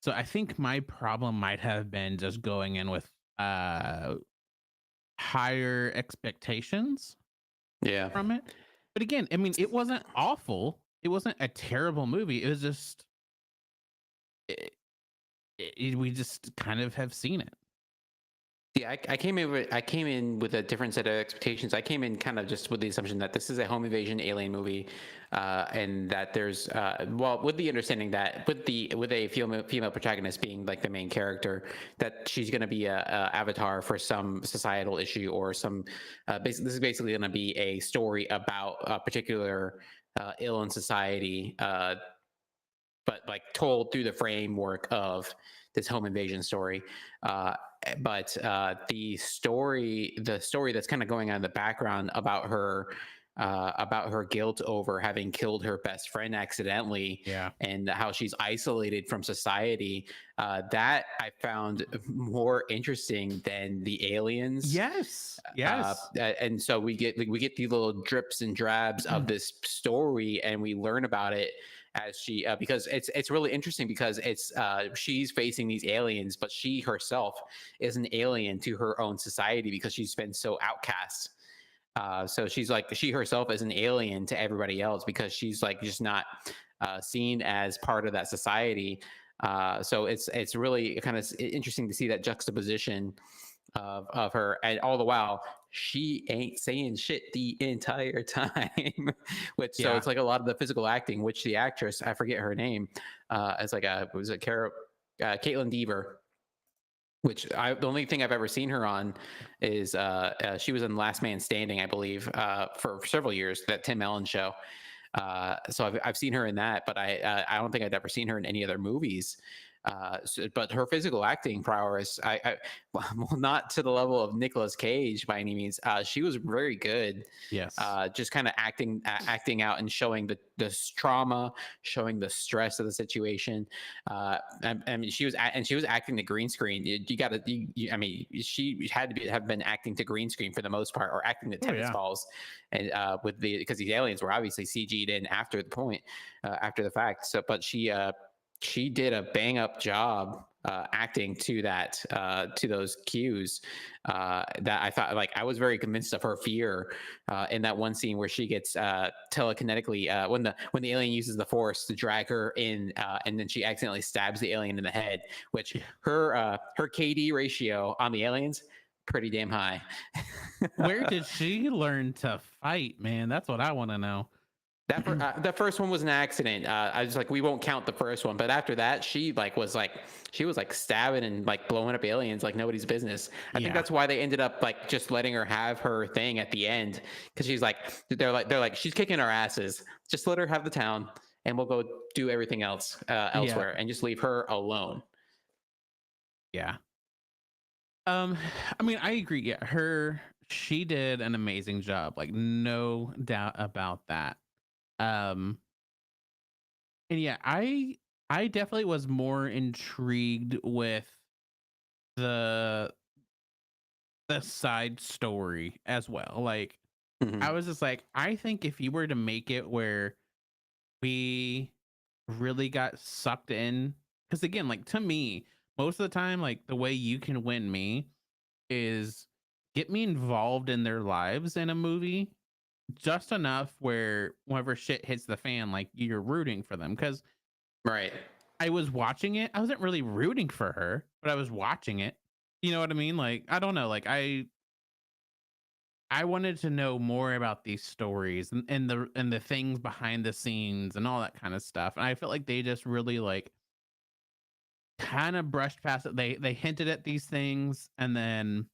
So I think my problem might have been just going in with uh higher expectations Yeah. from it. But again, I mean, it wasn't awful. It wasn't a terrible movie. It was just we just kind of have seen it. Yeah, I came in with a different set of expectations. I came in kind of just with the assumption that this is a home invasion alien movie, and that there's well, with the understanding that with a female protagonist being like the main character, that she's going to be a avatar for some societal issue or some. This is basically going to be a story about a particular ill in society, but like told through the framework of this home invasion story. But the story that's kind of going on in the background about her guilt over having killed her best friend accidentally, Yeah. and how she's isolated from society, that I found more interesting than the aliens. Yes. Yes. And so we get these little drips and drabs of this story, and we learn about it as she because it's really interesting because it's she's facing these aliens, but she herself is an alien to her own society because she's been so outcast. So she's like she herself is an alien to everybody else because she's like just not seen as part of that society. So it's really kind of interesting to see that juxtaposition of her, and all the while she ain't saying shit the entire time. Which so Yeah. it's like a lot of the physical acting, which the actress, I forget her name, as like a was it Cara Caitlin Deaver, which the only thing I've ever seen her on is she was in Last Man Standing, I believe, for several years, that Tim Allen show. So I've seen her in that, but I don't think I'd ever seen her in any other movies. But her physical acting prowess, well, not to the level of Nicolas Cage by any means. She was very good. Yes. Just kind of acting out and showing the trauma, showing the stress of the situation. I mean, she was acting to green screen. You got to, I mean, she had to have been acting to green screen for the most part, or acting to Oh tennis yeah. balls, and because these aliens were obviously CG'd in after the point, after the fact. So, but she did a bang up job acting to that to those cues that I thought, like, I was very convinced of her fear in that one scene where she gets telekinetically when the alien uses the force to drag her in, and then she accidentally stabs the alien in the head, which Yeah. her KD ratio on the aliens pretty damn high. Where did she learn to fight, man? That's what I want to know. The first one was an accident. I was like, we won't count the first one, but after that, she was like stabbing and like blowing up aliens like nobody's business. I think Yeah. that's why they ended up like just letting her have her thing at the end, because they're like she's kicking our asses. Just let her have the town, and we'll go do everything else elsewhere, and just leave her alone. Yeah. I mean, I agree. Yeah, she did an amazing job. Like, no doubt about that. Um, and yeah, I definitely was more intrigued with the side story as well. Like, Mhm. I was just like, I think if you were to make it where we really got sucked in, because again, like to me, most of the time, like the way you can win me is get me involved in their lives in a movie just enough where whenever shit hits the fan, like you're rooting for them. Because Right. I was watching it, I wasn't really rooting for her, but I was watching it. You know what I mean? Like, I don't know. Like, I wanted to know more about these stories and the things behind the scenes and all that kind of stuff. And I felt like they just really like kind of brushed past it. They hinted at these things and then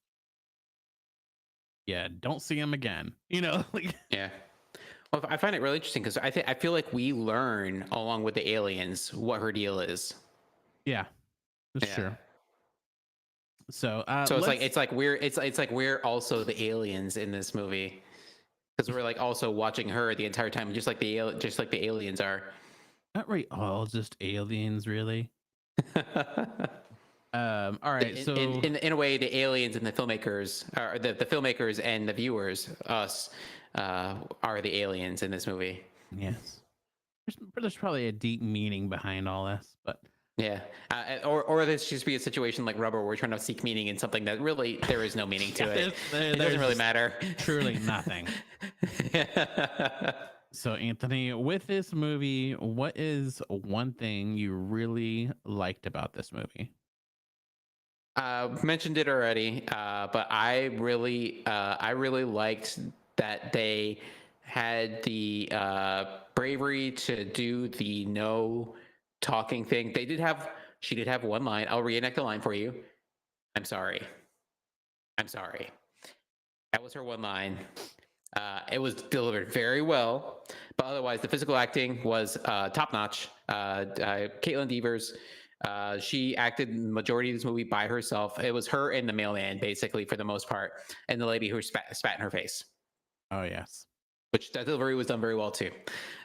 yeah, don't see them again. You know, like Yeah. Well, I find it really interesting because I feel like we learn along with the aliens what her deal is. yeah, that's Yeah. true. So So let's it's like we're also the aliens in this movie, because we're like also watching her the entire time, just like the aliens are. not right all just aliens really. All right, so In a way, the aliens and the filmmakers, or the filmmakers and the viewers, us, are the aliens in this movie. yes. There's probably a deep meaning behind all this, but Yeah, or this just be a situation like Rubber, where we're trying to seek meaning in something that really there is no meaning to yeah, it. It doesn't there's really just matter. truly nothing. So, Anthony, with this movie, what is one thing you really liked about this movie? Mentioned it already, but I really liked that they had the bravery to do the no talking thing. She did have one line. I'll reenact the line for you. I'm sorry. I'm sorry. That was her one line. It was delivered very well, but otherwise the physical acting was top notch. Caitlin Devers, she acted the majority of this movie by herself. It was her and the mailman, basically, for the most part, and the lady who spat in her face, Oh, yes. which that delivery was done very well too.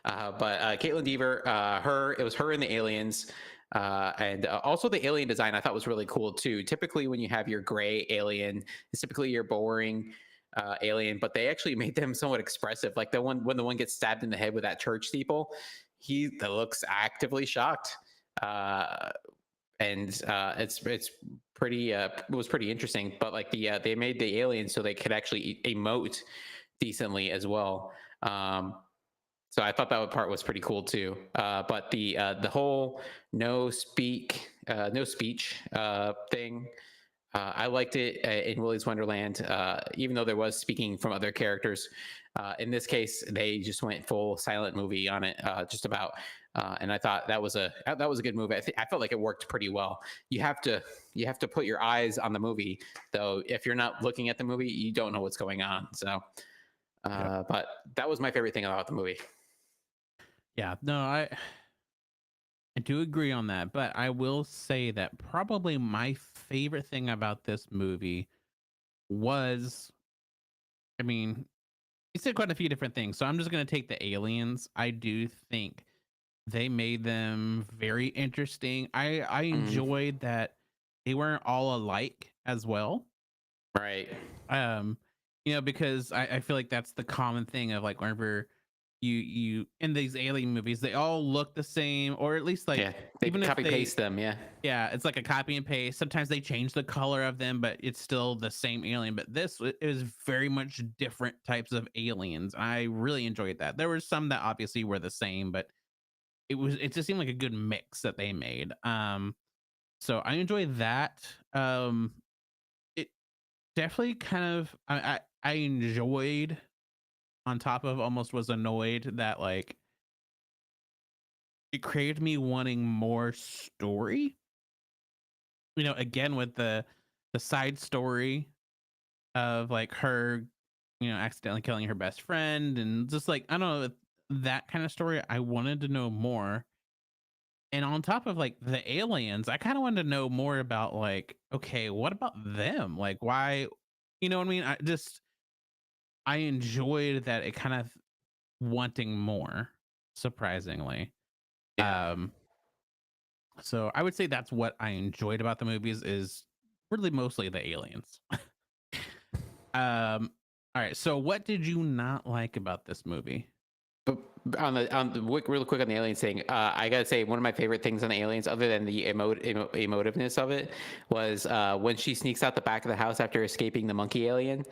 But Caitlin Dever, it was her and the aliens. And also the alien design I thought was really cool too. Typically, when you have your gray alien, it's typically your boring alien, but they actually made them somewhat expressive. Like when the one gets stabbed in the head with that church steeple, he looks actively shocked, and it's pretty it was pretty interesting. But like they made the alien so they could actually emote decently as well. So I thought that part was pretty cool too. But the whole no speech thing, I liked it in Willy's Wonderland, even though there was speaking from other characters. In this case, they just went full silent movie on it, just about. And I thought that was a good movie. I felt like it worked pretty well. You have to put your eyes on the movie, though. If you're not looking at the movie, you don't know what's going on. So, Yep. but that was my favorite thing about the movie. Yeah, no, I do agree on that, but I will say that probably my favorite thing about this movie was, I mean, he said quite a few different things, so I'm just gonna take the aliens. I do think they made them very interesting. I Mhm. enjoyed that they weren't all alike as well. Right. Um, because I feel like that's the common thing of like whenever you in these alien movies, they all look the same, or at least like Yeah, they even if copy paste them. Yeah, yeah, it's like a copy and paste. Sometimes they change the color of them, but it's still the same alien. But this is very much different types of aliens. I really enjoyed that. There were some that obviously were the same, but it just seemed like a good mix that they made. So I enjoyed that. It definitely kind of I enjoyed, on top of almost was annoyed that like it created me wanting more story. Again with the side story of like her, accidentally killing her best friend, and just like I don't know, that kind of story. I wanted to know more. And on top of like the aliens, I kind of wanted to know more about like, okay, what about them? Like why, you know what I mean? I enjoyed that, it kind of wanting more, surprisingly. yeah. Um so I would say that's what I enjoyed about the movies, is really mostly the aliens. All right, so what did you not like about this movie? But real quick on the aliens thing, I gotta say one of my favorite things on the aliens, other than the emotiveness of it, was when she sneaks out the back of the house after escaping the monkey alien,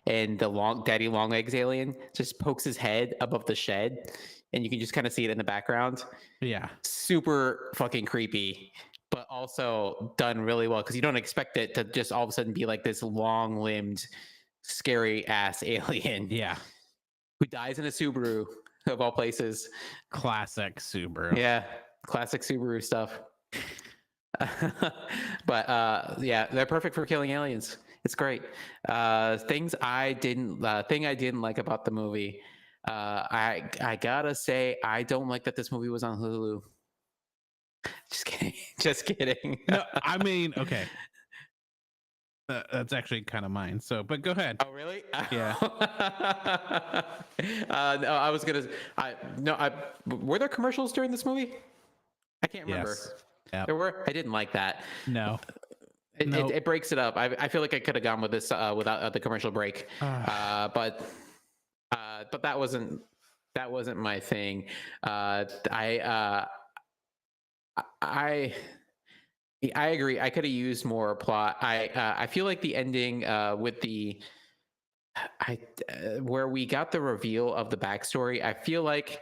and the daddy long legs alien just pokes his head above the shed, and you can just kind of see it in the background. Yeah. Super fucking creepy, but also done really well because you don't expect it to just all of a sudden be like this long limbed, scary ass alien Yeah. who dies in a Subaru of all places. Classic Subaru. Yeah, classic Subaru stuff. But yeah, they're perfect for killing aliens. It's great. Thing I didn't like about the movie. I gotta say I don't like that this movie was on Hulu. Just kidding. Just kidding. No, I mean, okay. That's actually kind of mine. So, but go ahead. Oh really? Yeah. No, I was gonna. Were there commercials during this movie? I can't remember. Yes. Yep. There were. I didn't like that. No. It breaks it up. I feel like I could have gone with this without the commercial break. But that wasn't my thing. I agree. I could have used more plot. I feel like the ending with the where we got the reveal of the backstory. I feel like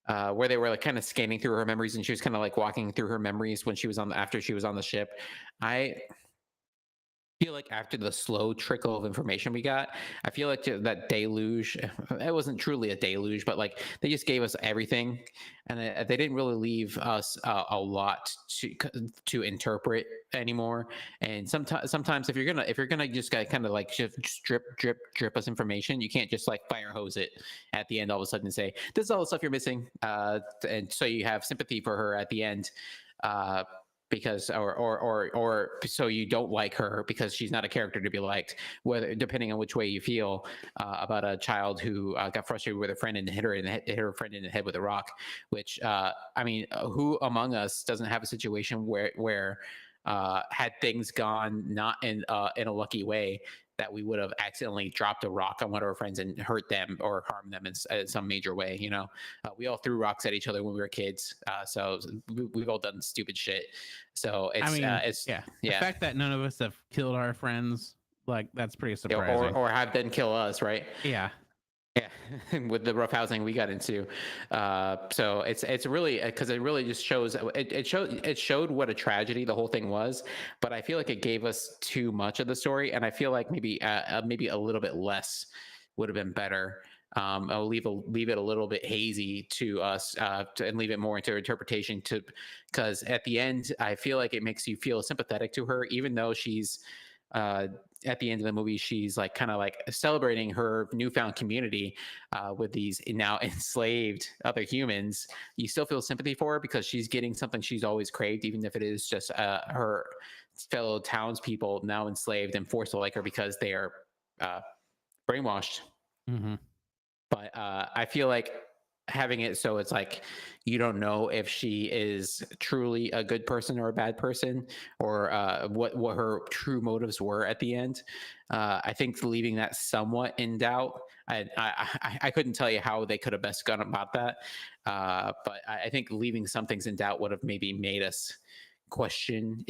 where they were like kind of scanning through her memories, and she was kind of like walking through her memories when she was after she was on the ship. I feel like after the slow trickle of information we got, I feel like that deluge, it wasn't truly a deluge, but like they just gave us everything, and they didn't really leave us a lot to interpret anymore. And sometimes if you're gonna just kind of like just drip us information, you can't just like fire hose it at the end all of a sudden and say this is all the stuff you're missing, and so you have sympathy for her at the end. Because or so you don't like her because she's not a character to be liked, whether depending on which way you feel about a child who got frustrated with a friend and hit her friend in the head with a rock. Which I mean, who among us doesn't have a situation where had things gone not in a lucky way, that we would have accidentally dropped a rock on one of our friends and hurt them or harmed them in some major way. We all threw rocks at each other when we were kids, so we've all done stupid shit. So it's, yeah. The fact that none of us have killed our friends, like that's pretty surprising. Or have them kill us, right? Yeah. Yeah, with the rough housing we got into, so it's really because it really just shows it showed what a tragedy the whole thing was, but I feel like it gave us too much of the story, and I feel like maybe a little bit less would have been better. I'll leave it a little bit hazy to us, and leave it more into interpretation. Because at the end, I feel like it makes you feel sympathetic to her, even though she's. At the end of the movie, she's like kind of like celebrating her newfound community with these now enslaved other humans. You still feel sympathy for her because she's getting something she's always craved, even if it is just her fellow townspeople now enslaved and forced to like her because they are brainwashed. Mm-hmm. But I feel like having it so it's like you don't know if she is truly a good person or a bad person, or what her true motives were at the end. I think leaving that somewhat in doubt, I couldn't tell you how they could have best gone about that. But I think leaving some things in doubt would have maybe made us question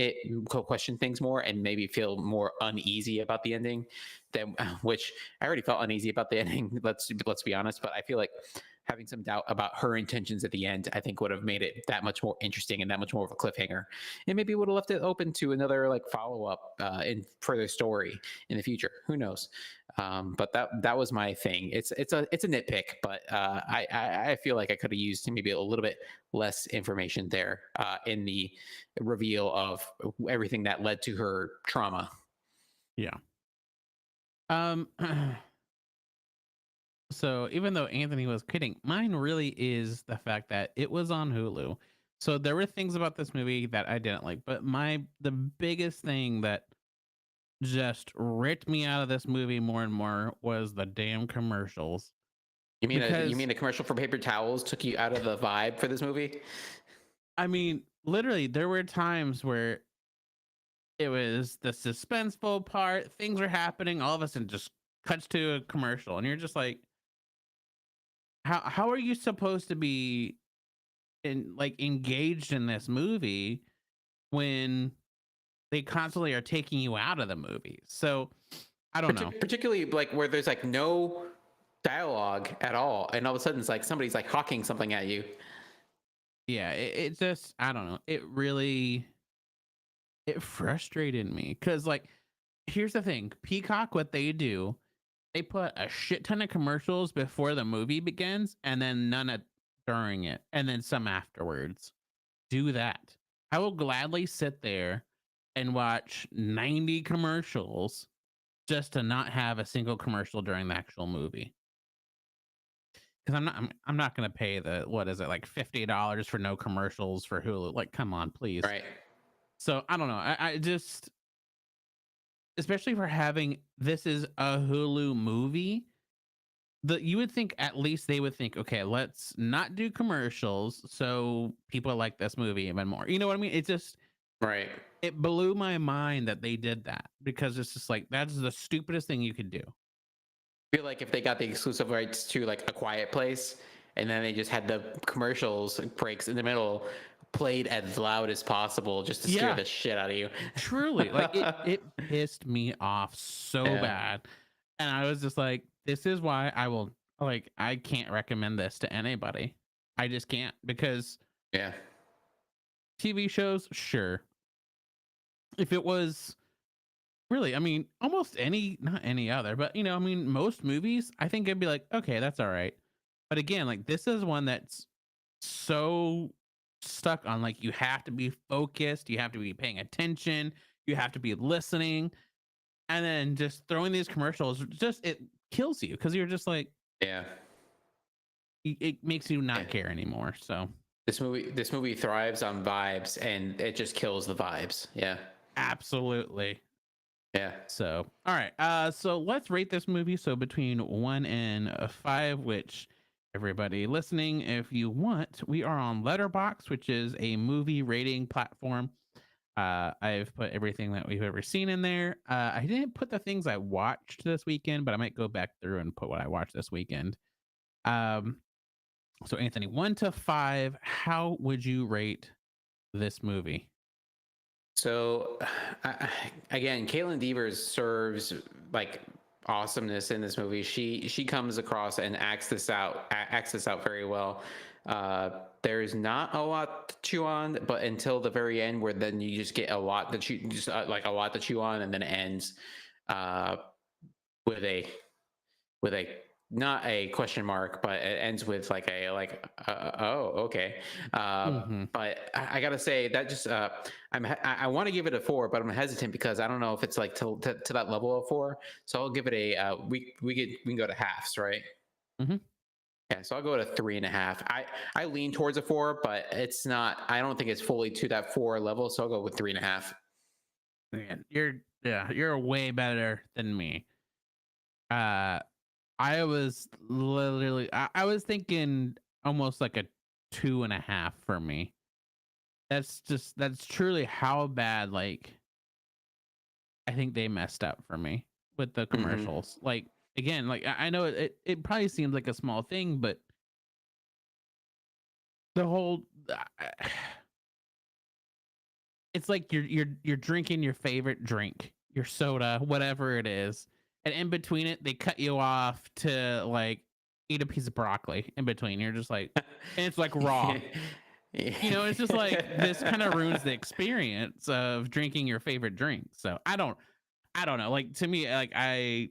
things more, and maybe feel more uneasy about the ending. Than which I already felt uneasy about the ending. Let's be honest. But I feel like having some doubt about her intentions at the end, I think would have made it that much more interesting and that much more of a cliffhanger, and maybe would have left it open to another like follow up in further story in the future. Who knows? But that was my thing. It's a nitpick, but I feel like I could have used maybe a little bit less information there in the reveal of everything that led to her trauma. Yeah. Um. So even though Anthony was kidding, mine really is the fact that it was on Hulu. So there were things about this movie that I didn't like, but the biggest thing that just ripped me out of this movie more and more was the damn commercials. You Because mean the commercial for paper towels took you out of the vibe for this movie? I mean, literally, there were times where it was the suspenseful part, things are happening, all of a sudden just cuts to a commercial, and you're just like, how are you supposed to be engaged in this movie when they constantly are taking you out of the movie? So I don't know. Particularly like where there's like no dialogue at all, and all of a sudden it's like somebody's like hawking something at you. Yeah, it just I don't know. It frustrated me because like here's the thing, Peacock, what they do, they put a shit ton of commercials before the movie begins and then none during it and then some afterwards. Do that. I will gladly sit there and watch 90 commercials just to not have a single commercial during the actual movie. Because I'm not going to pay the what is it like $50 for no commercials for Hulu? Like, come on, please. Right. So I don't know. I just, especially for having this is a Hulu movie, you would think at least they would think, okay, let's not do commercials so people like this movie even more. You know what I mean? It just Right. it blew my mind that they did that because it's just like that's the stupidest thing you could do. Feel like if they got the exclusive rights to like A Quiet Place, and then they just had the commercials breaks in the middle played as loud as possible just to scare Yeah, the shit out of you. truly. Like it pissed me off so Yeah. bad. And I was just like, this is why I can't recommend this to anybody. I just can't because Yeah. TV shows, sure. If it was really, I mean, almost not any other, but I mean, most movies, I think it'd be like, okay, that's all right. But again, like this is one that's so stuck on like you have to be focused, you have to be paying attention, you have to be listening, and then just throwing these commercials, just it kills you because you're just like, Yeah. it makes you Yeah. not care anymore. So This movie thrives on vibes, and it just kills the vibes. Yeah. absolutely. Yeah. So, all right. So let's rate this movie. So between 1 and 5, which everybody listening, if you want, we are on Letterbox, which is a movie rating platform. I've put everything that we've ever seen in there. I didn't put the things I watched this weekend, but I might go back through and put what I watched this weekend. Um, so Anthony, 1 to 5, how would you rate this movie? So, again, Caitlin Devers serves like awesomeness in this movie. She comes across and acts this out very well. There's not a lot to chew on, but until the very end, where then you just get a lot that you just like a lot to chew on, and then it ends uh, with a not a question mark, but it ends with like oh, okay. Hmm. But I gotta say that just I want to give it a 4, but I'm hesitant because I don't know if it's like to that level of 4. So I'll give it a we can go to halves, right? Hmm. Yeah, so I'll go to 3.5. I lean towards a 4, but it's not. I don't think it's fully to that 4 level, so I'll go with 3.5. Man, you're way better than me. Uh, I was literally, I was thinking almost like a 2.5 for me. That's truly how bad, like, I think they messed up for me with the Hmm. commercials. Like, again, like I know it probably seems like a small thing, but the whole it's like you're drinking your favorite drink, your soda, whatever it is, and in between it, they cut you off to like eat a piece of broccoli in between. You're just like, and it's like raw. You know, it's just like this kind of ruins the experience of drinking your favorite drink. So I don't know. Like to me, like I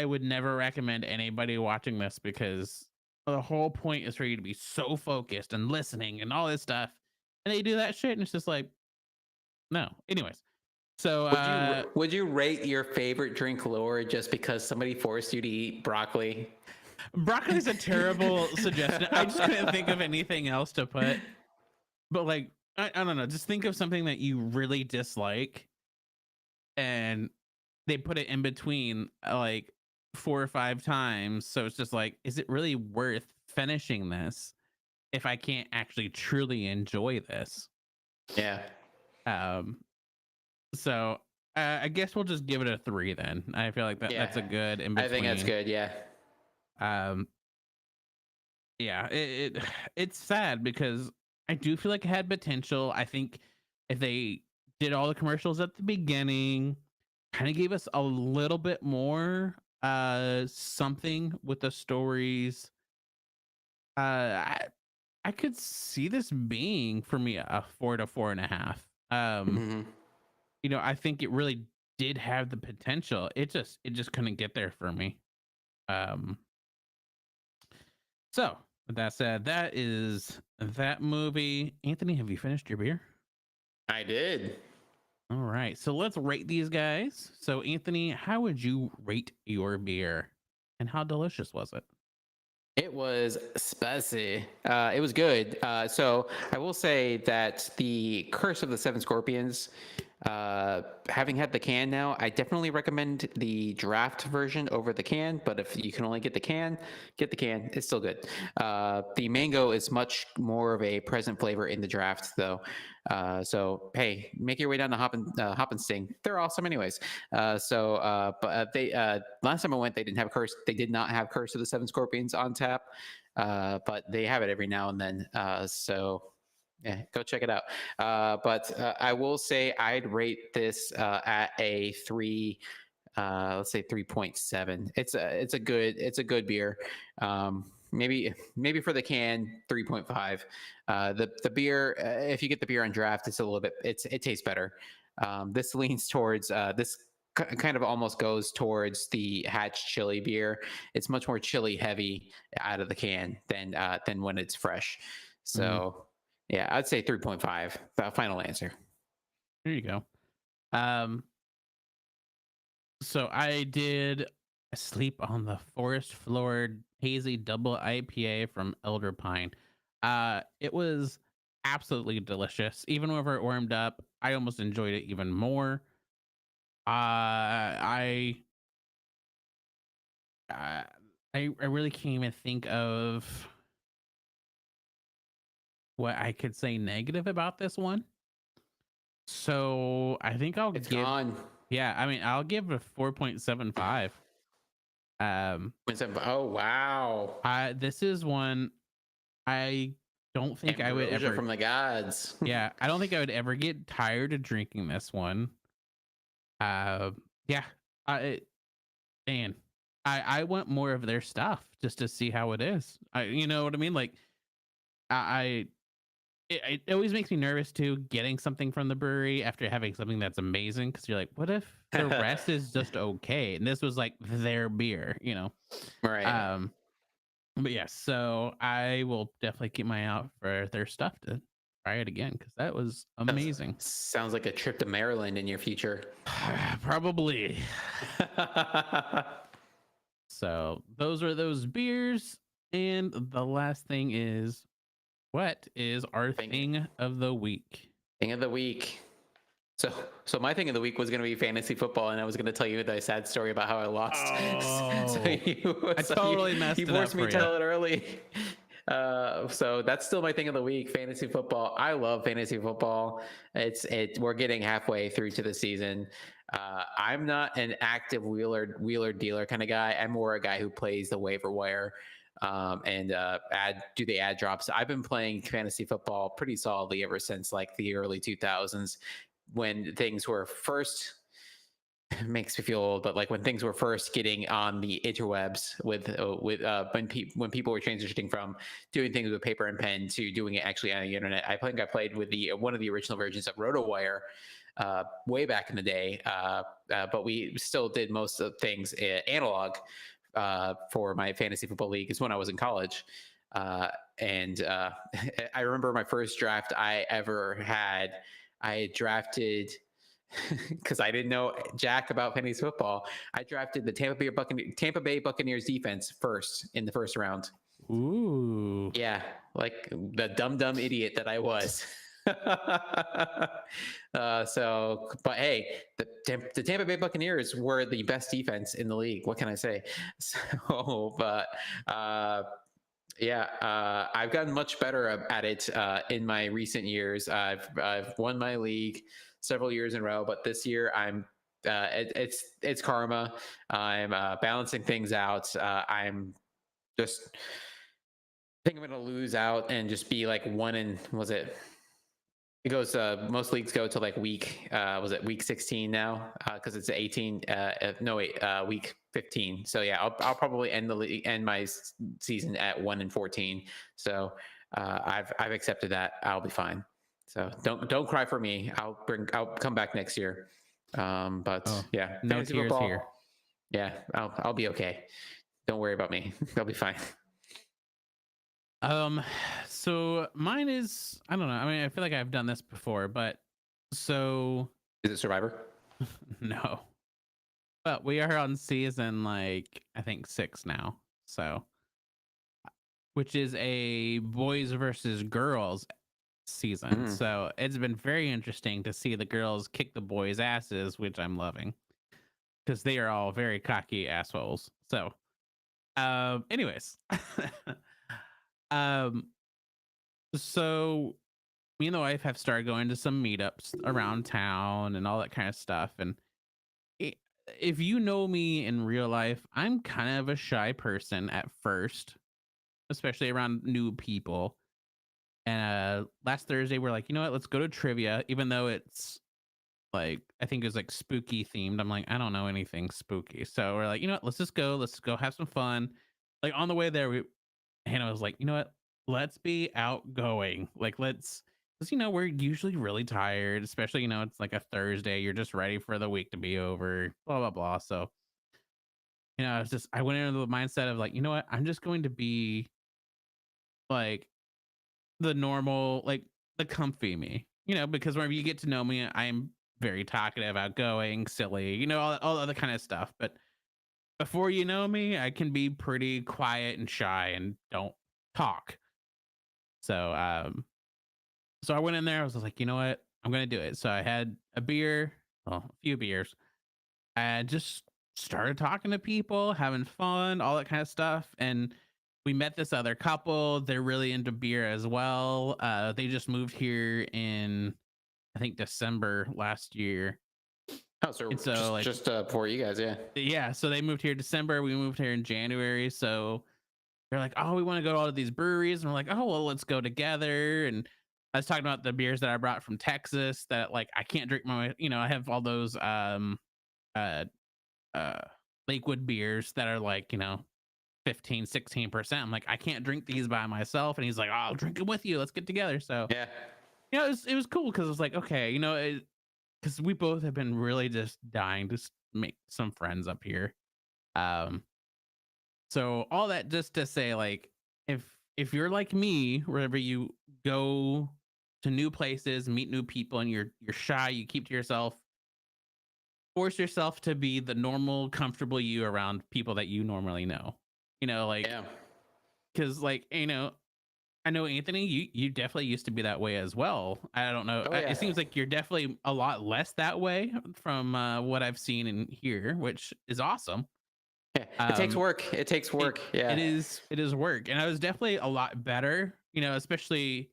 would never recommend anybody watching this because the whole point is for you to be so focused and listening and all this stuff. And they do that shit, and it's just like, no. Anyways, so Would you rate your favorite drink lower just because somebody forced you to eat broccoli? broccoli is a terrible suggestion. I just couldn't think of anything else to put. But like, I don't know. Just think of something that you really dislike, and they put it in between like 4 or 5 times. So it's just like, is it really worth finishing this if I can't actually truly enjoy this? Yeah. Um, so I guess we'll just give it a 3 then. I feel like that's a good in between. I think that's good. Yeah. Um, yeah, it's sad because I do feel like it had potential. I think if they did all the commercials at the beginning, kind of gave us a little bit more something with the stories, I could see this being for me a 4 to 4.5. hmm You know, I think it really did have the potential. It just couldn't get there for me. Um, so with that said, that is that movie. Anthony, have you finished your beer? I did. All right, so let's rate these guys. So Anthony, how would you rate your beer, and how delicious was it? It was spicy. It was good. So I will say that the Curse of the Seven Scorpions, having had the can now, I definitely recommend the draft version over the can. But if you can only get the can, get the can. It's still good. The mango is much more of a present flavor in the draft, though. So hey, make your way down to Hop and Sting. They're awesome, anyways. But they last time I went, they didn't have Curse. They did not have Curse of the Seven Scorpions on tap, but they have it every now and then. So yeah, go check it out. But I will say I'd rate this at a 3. Let's say 3.7. It's a good beer. Maybe for the can 3.5. The beer, if you get the beer on draft, it's a little bit it tastes better. This leans towards this kind of almost goes towards the Hatch chili beer. It's much more chili heavy out of the can than when it's fresh. So yeah, I'd say 3.5. Final answer. There you go. So I did Sleep on the Forest Floored Hazy Double IPA from Elder Pine. It was absolutely delicious. Even whenever it warmed up, I almost enjoyed it even more. I I really can't even think of what I could say negative about this one. So I think It's gone. yeah, I mean I'll give it a 4.75. Oh wow. This is one I don't think I would Ambrosia ever from the gods. yeah, I don't think I would ever get tired of drinking this one. Yeah, man, I want more of their stuff just to see how it is. You know what I mean? Like, it always makes me nervous too getting something from the brewery after having something that's amazing because you're like, what if the rest is just okay? And this was like their beer, you know? Right. But yes, so I will definitely keep my eye out for their stuff to try it again because that was amazing. Sounds like a trip to Maryland in your future. Probably. So those are those beers. And the last thing is, what is our thing of the week? Thing of the week. So my thing of the week was going to be fantasy football, and I was going to tell you the sad story about how I lost. Oh, I totally messed it up. You forced me to tell it early. So that's still my thing of the week, fantasy football. I love fantasy football. We're getting halfway through to the season. I'm not an active wheeler dealer kind of guy. I'm more a guy who plays the waiver wire and do the ad drops. I've been playing fantasy football pretty solidly ever since like the early 2000s when things were first. It makes me feel old, but like when things were first getting on the interwebs when people were transitioning from doing things with paper and pen to doing it actually on the internet. I think I played with one of the original versions of RotoWire way back in the day, but we still did most of things analog for my fantasy football league is when I was in college. And I remember my first draft I ever had. I had drafted because I didn't know jack about fantasy football. I drafted the Tampa Bay Buccaneers defense first in the first round. Ooh. Yeah, like the dumb idiot that I was. But hey, the Tampa Bay Buccaneers were the best defense in the league. What can I say? I've gotten much better at it in my recent years. I've won my league several years in a row, but this year it's karma. I'm balancing things out. I'm just I think I'm gonna lose out and just be like it goes most leagues go to like week week 16 now because it's 18 week 15. So yeah, I'll probably end my season at 1-14. So I've accepted that. I'll be fine. So don't cry for me. I'll come back next year. Yeah, no tears football, here. Yeah, I'll be okay. Don't worry about me. I'll be fine. So mine is, I don't know. I mean, I feel like I've done this before, but so is it Survivor? No. But we are on season like I think 6 now. So which is a boys versus girls season. So it's been very interesting to see the girls kick the boys' asses, which I'm loving. Because they are all very cocky assholes. So anyways. So me and the wife have started going to some meetups around town and all that kind of stuff. And if you know me in real life, I'm kind of a shy person at first, especially around new people. And last Thursday, we're like, you know what? Let's go to trivia, even though it's like, I think it was like spooky themed. I'm like, I don't know anything spooky. So we're like, you know what? Let's just go. Let's go have some fun. Like on the way there, Hannah was like, you know what? Let's be outgoing. Like, because, we're usually really tired, especially, it's like a Thursday. You're just ready for the week to be over, blah, blah, blah. So, I went into the mindset of like, you know what? I'm just going to be like the normal, like the comfy me, because whenever you get to know me, I'm very talkative, outgoing, silly, all other kind of stuff. But before you know me, I can be pretty quiet and shy and don't talk. So I went in there. I was like, you know what? I'm gonna do it. So I had a few beers, and just started talking to people, having fun, all that kind of stuff. And we met this other couple. They're really into beer as well. They just moved here in, I think, December last year. Oh, so just for you guys, yeah. Yeah, so they moved here December. We moved here in January. So they're like, oh, we want to go to all of these breweries. And we're like, oh, well, let's go together. And I was talking about the beers that I brought from Texas that like I can't drink I have all those Lakewood beers that are like, 15, 16%. I'm like, I can't drink these by myself. And he's like, oh, I'll drink them with you. Let's get together. So yeah, it was cool because it was like, okay, because we both have been really just dying to make some friends up here. So all that just to say, like, if you're like me, wherever you go to new places, meet new people, and you're shy, you keep to yourself, force yourself to be the normal, comfortable you around people that you normally know. Because I know Anthony, you definitely used to be that way as well. I don't know. Oh, yeah. It seems like you're definitely a lot less that way from what I've seen in here, which is awesome. Yeah, it takes Um, work. It takes work. Yeah. it is work, and I was definitely a lot better, especially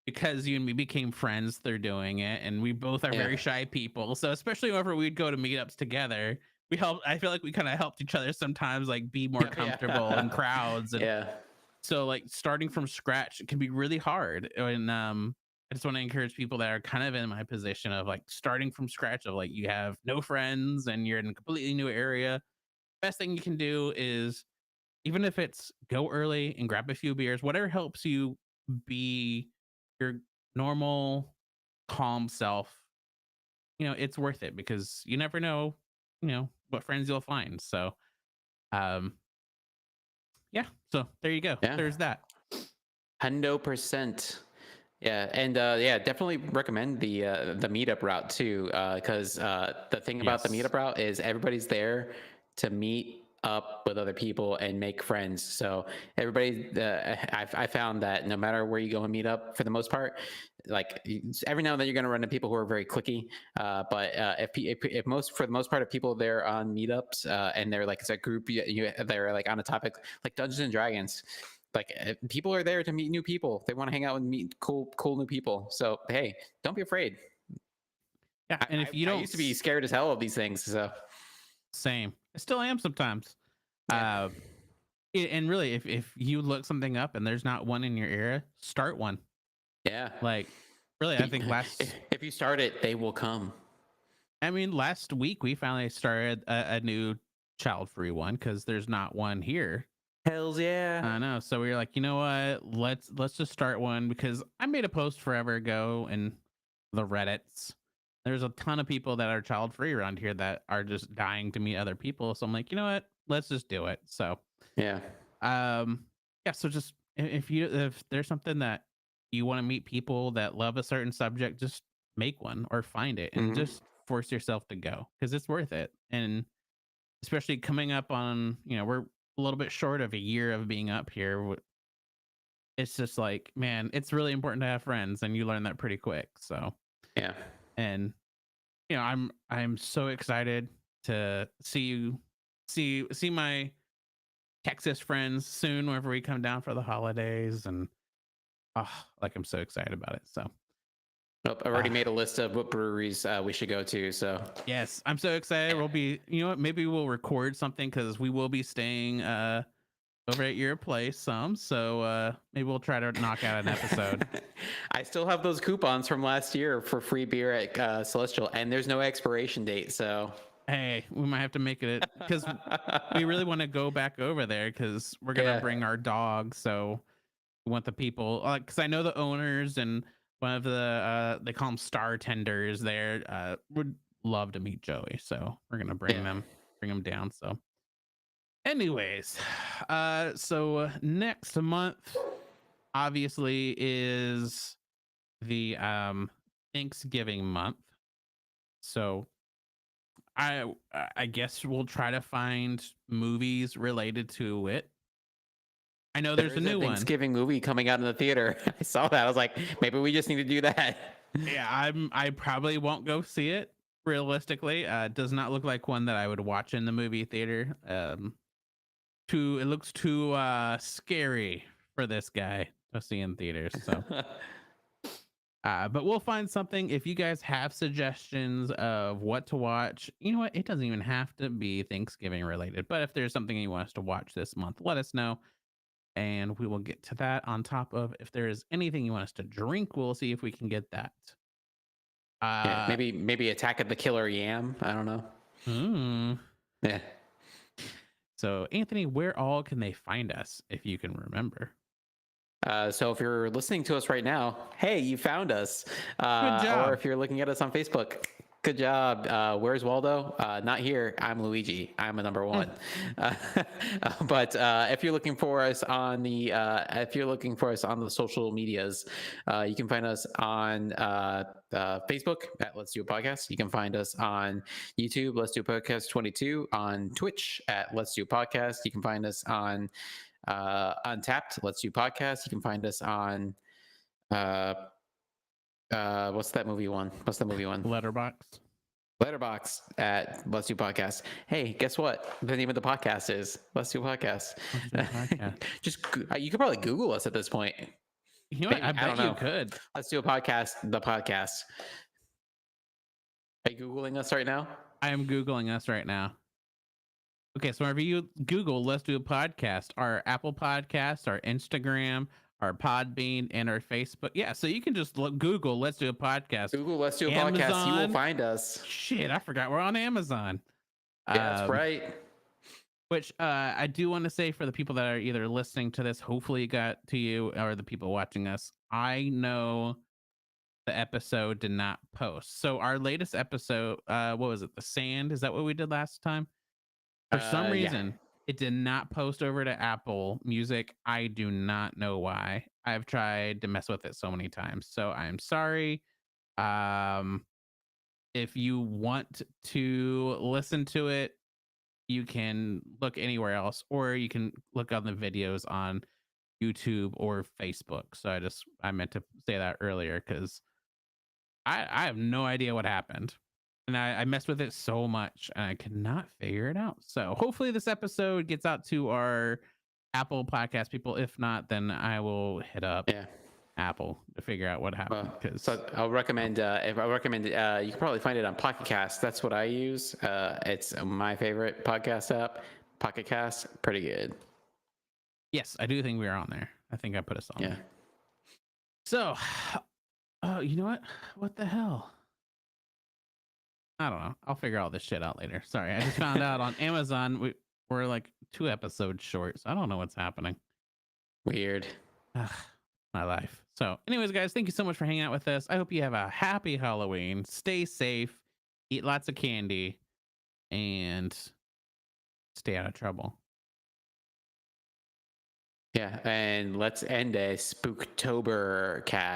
because you and me became friends through doing it, and we both are Yeah. very shy people. So especially whenever we'd go to meetups together, I feel like we kind of helped each other sometimes, like be more comfortable in Yeah. crowds, and Yeah. so like starting from scratch can be really hard. And I just want to encourage people that are kind of in my position of like starting from scratch, of like you have no friends and you're in a completely new area. Best thing you can do is, even if it's go early and grab a few beers, whatever helps you be your normal, calm self, it's worth it, because you never know, what friends you'll find. So, um, yeah. So there you go. Yeah. There's that. 100%. Yeah, and yeah, definitely recommend the meetup route too, because the thing about the Yes. meetup route is everybody's there to meet up with other people and make friends. So everybody, I found that no matter where you go and meet up, for the most part, like every now and then you're going to run into people who are very clicky. But if most for the most part of people there on meetups, and they're like it's a group, they're like on a topic like Dungeons and Dragons, like people are there to meet new people. They want to hang out and meet cool new people. So hey, don't be afraid. Yeah. I, And I, if you I don't, used to be scared as hell of these things. So same, I still am sometimes. yeah, Uh, and really, if you look something up and there's not one in your area, start one. yeah. Like, really, I think If you start it, they will come. last week we finally started a new child-free one, because there's not one here. Hells yeah. I know. So we were like, you know what? Let's just start one, because I made a post forever ago in the Reddits. There's a ton of people that are child-free around here that are just dying to meet other people. So I'm like, you know what? Let's just do it. So, Yeah. um, yeah. So just if there's something that you want to meet people that love a certain subject, just make one or find it and Hmm. just force yourself to go, because it's worth it. And especially coming up on, we're a little bit short of a year of being up here. It's just like, man, it's really important to have friends, and you learn that pretty quick. So, Yeah. and I'm so excited to see my Texas friends soon whenever we come down for the holidays. And oh, like, I'm so excited about it. So, Nope, I've already made a list of what breweries we should go to. So yes, I'm so excited. We'll be, maybe we'll record something, because we will be staying over at your place some. So maybe we'll try to knock out an episode. I still have those coupons from last year for free beer at Celestial, and there's no expiration date. So Hey, we might have to make it, because we really want to go back over there, because we're gonna yeah, bring our dog. So we want the people, like, because I know the owners, and one of the they call them star tenders there, would love to meet Joey. So we're gonna yeah. bring them down. So anyways, so next month obviously is the Thanksgiving month. So I guess we'll try to find movies related to it. I know There there's a is a new one. Thanksgiving movie coming out in the theater. I saw that. I was like, maybe we just need to do that. Yeah, I probably won't go see it. Realistically, it does not look like one that I would watch in the movie theater. Too It looks too scary for this guy to see in theaters. So, but we'll find something. If you guys have suggestions of what to watch, you know what? It doesn't even have to be Thanksgiving related. But if there's something you want us to watch this month, let us know, and we will get to that. On top of, if there is anything you want us to drink, we'll see if we can get that. Yeah, Uh, maybe Attack of the Killer Yam. I don't know. hmm. Yeah. So, Anthony, where all can they find us, if you can remember? So if you're listening to us right now, hey, you found us. Good Or job. if you're looking at us on Facebook, good job. Where's Waldo? Not here. I'm Luigi. I'm a number one. Uh, but if you're looking for us on the social medias, you can find us on Facebook at Let's Do a Podcast. You can find us on YouTube, Let's Do a Podcast 22, on Twitch at Let's Do a Podcast. You can find us on Untapped, Let's Do Podcast. You can find us on what's that movie one? What's the movie one? Letterboxd. Letterbox at Let's Do Podcast. Hey, guess what? The name of the podcast is Let's Do Podcast. Let's Do Podcast. Just you could probably Google us at this point. You know what? Maybe, I I bet don't you know. could. Let's Do a Podcast. The podcast. Are you Googling us right now? I am Googling us right now. Okay, so whenever you Google Let's Do a Podcast, our Apple Podcast, our Instagram, our Podbean, and our Facebook. Yeah, so you can just Google Let's Do a Podcast. Google Let's Do a Podcast. You will Amazon. find us. Shit, I forgot we're on Amazon. Yeah, that's right. Which I do want to say for the people that are either listening to this, hopefully it got to you, or the people watching us. I know the episode did not post. So our latest episode, what was it? The Sand? Is that what we did last time? For some Yeah. reason, it did not post over to Apple Music. I do not know why. I've tried to mess with it so many times. So I'm sorry. If you want to listen to it, you can look anywhere else, or you can look on the videos on YouTube or Facebook. So I meant to say that earlier because I have no idea what happened. And I messed with it so much and I could not figure it out. So hopefully this episode gets out to our Apple podcast people. If not, then I will hit up Apple to figure out what happened. So I'll recommend. You can probably find it on Pocket Cast. That's what I use. It's my favorite podcast app. Pocket Cast, pretty good. Yes, I do think we are on there. I think I put us on. Yeah. There. So, you know what? What the hell? I don't know. I'll figure all this shit out later. Sorry, I just found out on Amazon we're like 2 episodes short, so I don't know what's happening. Weird. Ugh, my life. So, anyways, guys, thank you so much for hanging out with us. I hope you have a happy Halloween. Stay safe, eat lots of candy, and stay out of trouble. Yeah, and let's end a Spooktober cast.